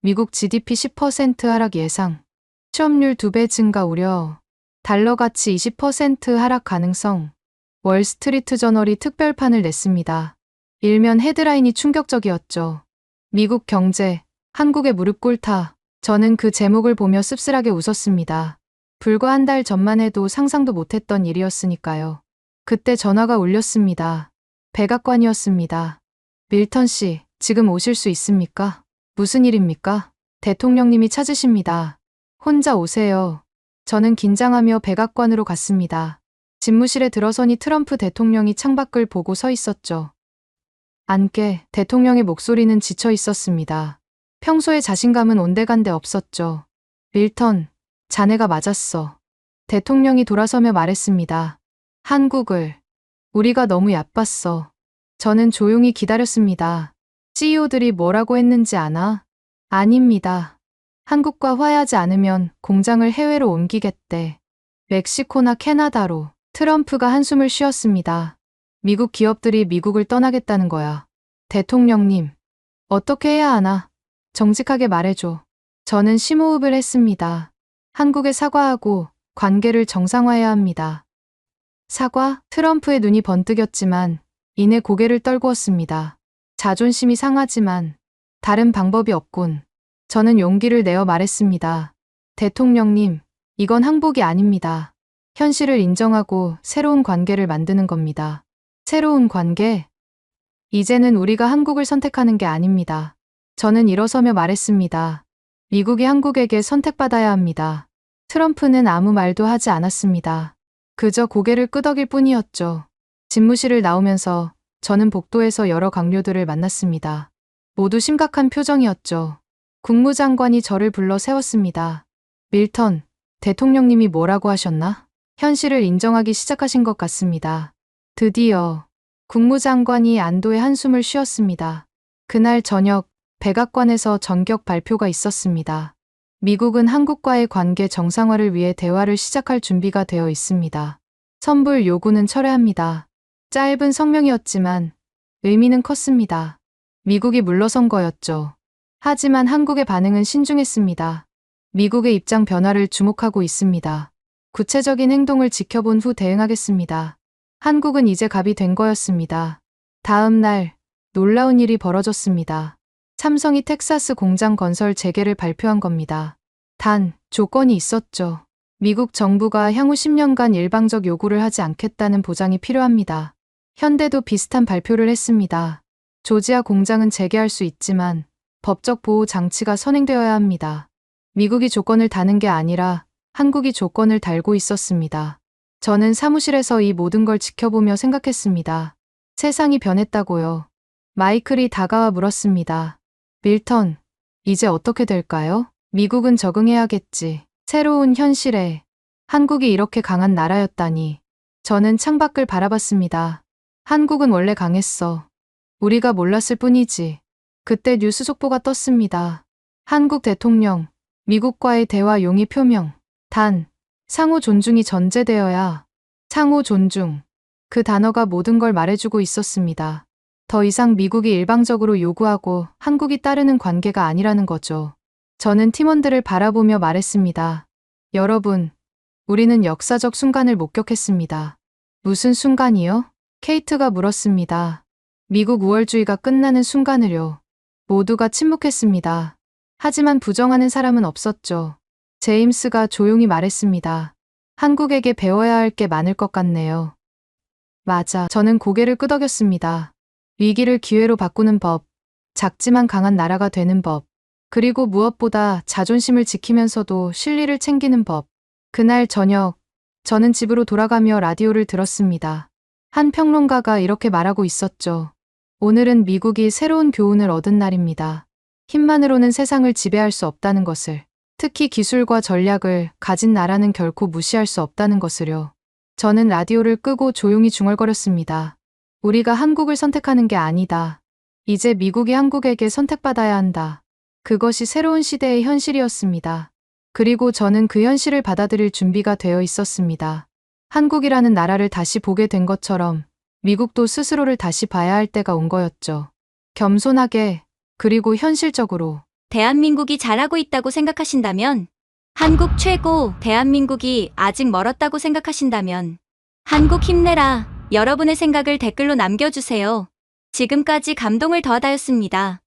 미국 GDP 10% 하락 예상, 취업률 2배 증가 우려, 달러 가치 20% 하락 가능성. 월스트리트 저널이 특별판을 냈습니다. 일면 헤드라인이 충격적이었죠. 미국 경제, 한국의 무릎 꿇다. 저는 그 제목을 보며 씁쓸하게 웃었습니다. 불과 한 달 전만 해도 상상도 못했던 일이었으니까요. 그때 전화가 울렸습니다. 백악관이었습니다. 밀턴 씨, 지금 오실 수 있습니까? 무슨 일입니까? 대통령님이 찾으십니다. 혼자 오세요. 저는 긴장하며 백악관으로 갔습니다. 집무실에 들어서니 트럼프 대통령이 창밖을 보고 서 있었죠. 안께 대통령의 목소리는 지쳐 있었습니다. 평소에 자신감은 온데간데 없었죠. 밀턴, 자네가 맞았어. 대통령이 돌아서며 말했습니다. 한국을. 우리가 너무 얕봤어. 저는 조용히 기다렸습니다. CEO들이 뭐라고 했는지 아나? 아닙니다. 한국과 화해하지 않으면 공장을 해외로 옮기겠대. 멕시코나 캐나다로. 트럼프가 한숨을 쉬었습니다. 미국 기업들이 미국을 떠나겠다는 거야. 대통령님, 어떻게 해야 하나? 정직하게 말해줘. 저는 심호흡을 했습니다. 한국에 사과하고 관계를 정상화해야 합니다. 사과? 트럼프의 눈이 번뜩였지만 이내 고개를 떨구었습니다. 자존심이 상하지만 다른 방법이 없군. 저는 용기를 내어 말했습니다. 대통령님, 이건 항복이 아닙니다. 현실을 인정하고 새로운 관계를 만드는 겁니다. 새로운 관계? 이제는 우리가 한국을 선택하는 게 아닙니다. 저는 일어서며 말했습니다. 미국이 한국에게 선택받아야 합니다. 트럼프는 아무 말도 하지 않았습니다. 그저 고개를 끄덕일 뿐이었죠. 집무실을 나오면서 저는 복도에서 여러 강요들을 만났습니다. 모두 심각한 표정이었죠. 국무장관이 저를 불러 세웠습니다. 밀턴, 대통령님이 뭐라고 하셨나? 현실을 인정하기 시작하신 것 같습니다. 드디어 국무장관이 안도의 한숨을 쉬었습니다. 그날 저녁 백악관에서 전격 발표가 있었습니다. 미국은 한국과의 관계 정상화를 위해 대화를 시작할 준비가 되어 있습니다. 선불 요구는 철회합니다. 짧은 성명이었지만 의미는 컸습니다. 미국이 물러선 거였죠. 하지만 한국의 반응은 신중했습니다. 미국의 입장 변화를 주목하고 있습니다. 구체적인 행동을 지켜본 후 대응하겠습니다. 한국은 이제 갑이 된 거였습니다. 다음 날 놀라운 일이 벌어졌습니다. 삼성이 텍사스 공장 건설 재개를 발표한 겁니다. 단, 조건이 있었죠. 미국 정부가 향후 10년간 일방적 요구를 하지 않겠다는 보장이 필요합니다. 현대도 비슷한 발표를 했습니다. 조지아 공장은 재개할 수 있지만 법적 보호 장치가 선행되어야 합니다. 미국이 조건을 다는 게 아니라 한국이 조건을 달고 있었습니다. 저는 사무실에서 이 모든 걸 지켜보며 생각했습니다. 세상이 변했다고요. 마이클이 다가와 물었습니다. 밀턴, 이제 어떻게 될까요? 미국은 적응해야겠지. 새로운 현실에. 한국이 이렇게 강한 나라였다니. 저는 창밖을 바라봤습니다. 한국은 원래 강했어. 우리가 몰랐을 뿐이지. 그때 뉴스 속보가 떴습니다. 한국 대통령, 미국과의 대화 용의 표명. 단, 상호 존중이 전제되어야. 상호 존중. 그 단어가 모든 걸 말해주고 있었습니다. 더 이상 미국이 일방적으로 요구하고 한국이 따르는 관계가 아니라는 거죠. 저는 팀원들을 바라보며 말했습니다. 여러분, 우리는 역사적 순간을 목격했습니다. 무슨 순간이요? 케이트가 물었습니다. 미국 우월주의가 끝나는 순간을요. 모두가 침묵했습니다. 하지만 부정하는 사람은 없었죠. 제임스가 조용히 말했습니다. 한국에게 배워야 할 게 많을 것 같네요. 맞아. 저는 고개를 끄덕였습니다. 위기를 기회로 바꾸는 법, 작지만 강한 나라가 되는 법, 그리고 무엇보다 자존심을 지키면서도 실리를 챙기는 법. 그날 저녁, 저는 집으로 돌아가며 라디오를 들었습니다. 한 평론가가 이렇게 말하고 있었죠. 오늘은 미국이 새로운 교훈을 얻은 날입니다. 힘만으로는 세상을 지배할 수 없다는 것을, 특히 기술과 전략을 가진 나라는 결코 무시할 수 없다는 것을요. 저는 라디오를 끄고 조용히 중얼거렸습니다. 우리가 한국을 선택하는 게 아니다. 이제 미국이 한국에게 선택받아야 한다. 그것이 새로운 시대의 현실이었습니다. 그리고 저는 그 현실을 받아들일 준비가 되어 있었습니다. 한국이라는 나라를 다시 보게 된 것처럼 미국도 스스로를 다시 봐야 할 때가 온 거였죠. 겸손하게, 그리고 현실적으로. 대한민국이 잘하고 있다고 생각하신다면, 한국 최고, 대한민국이 아직 멀었다고 생각하신다면, 한국 힘내라. 여러분의 생각을 댓글로 남겨주세요. 지금까지 감동을 더하다였습니다.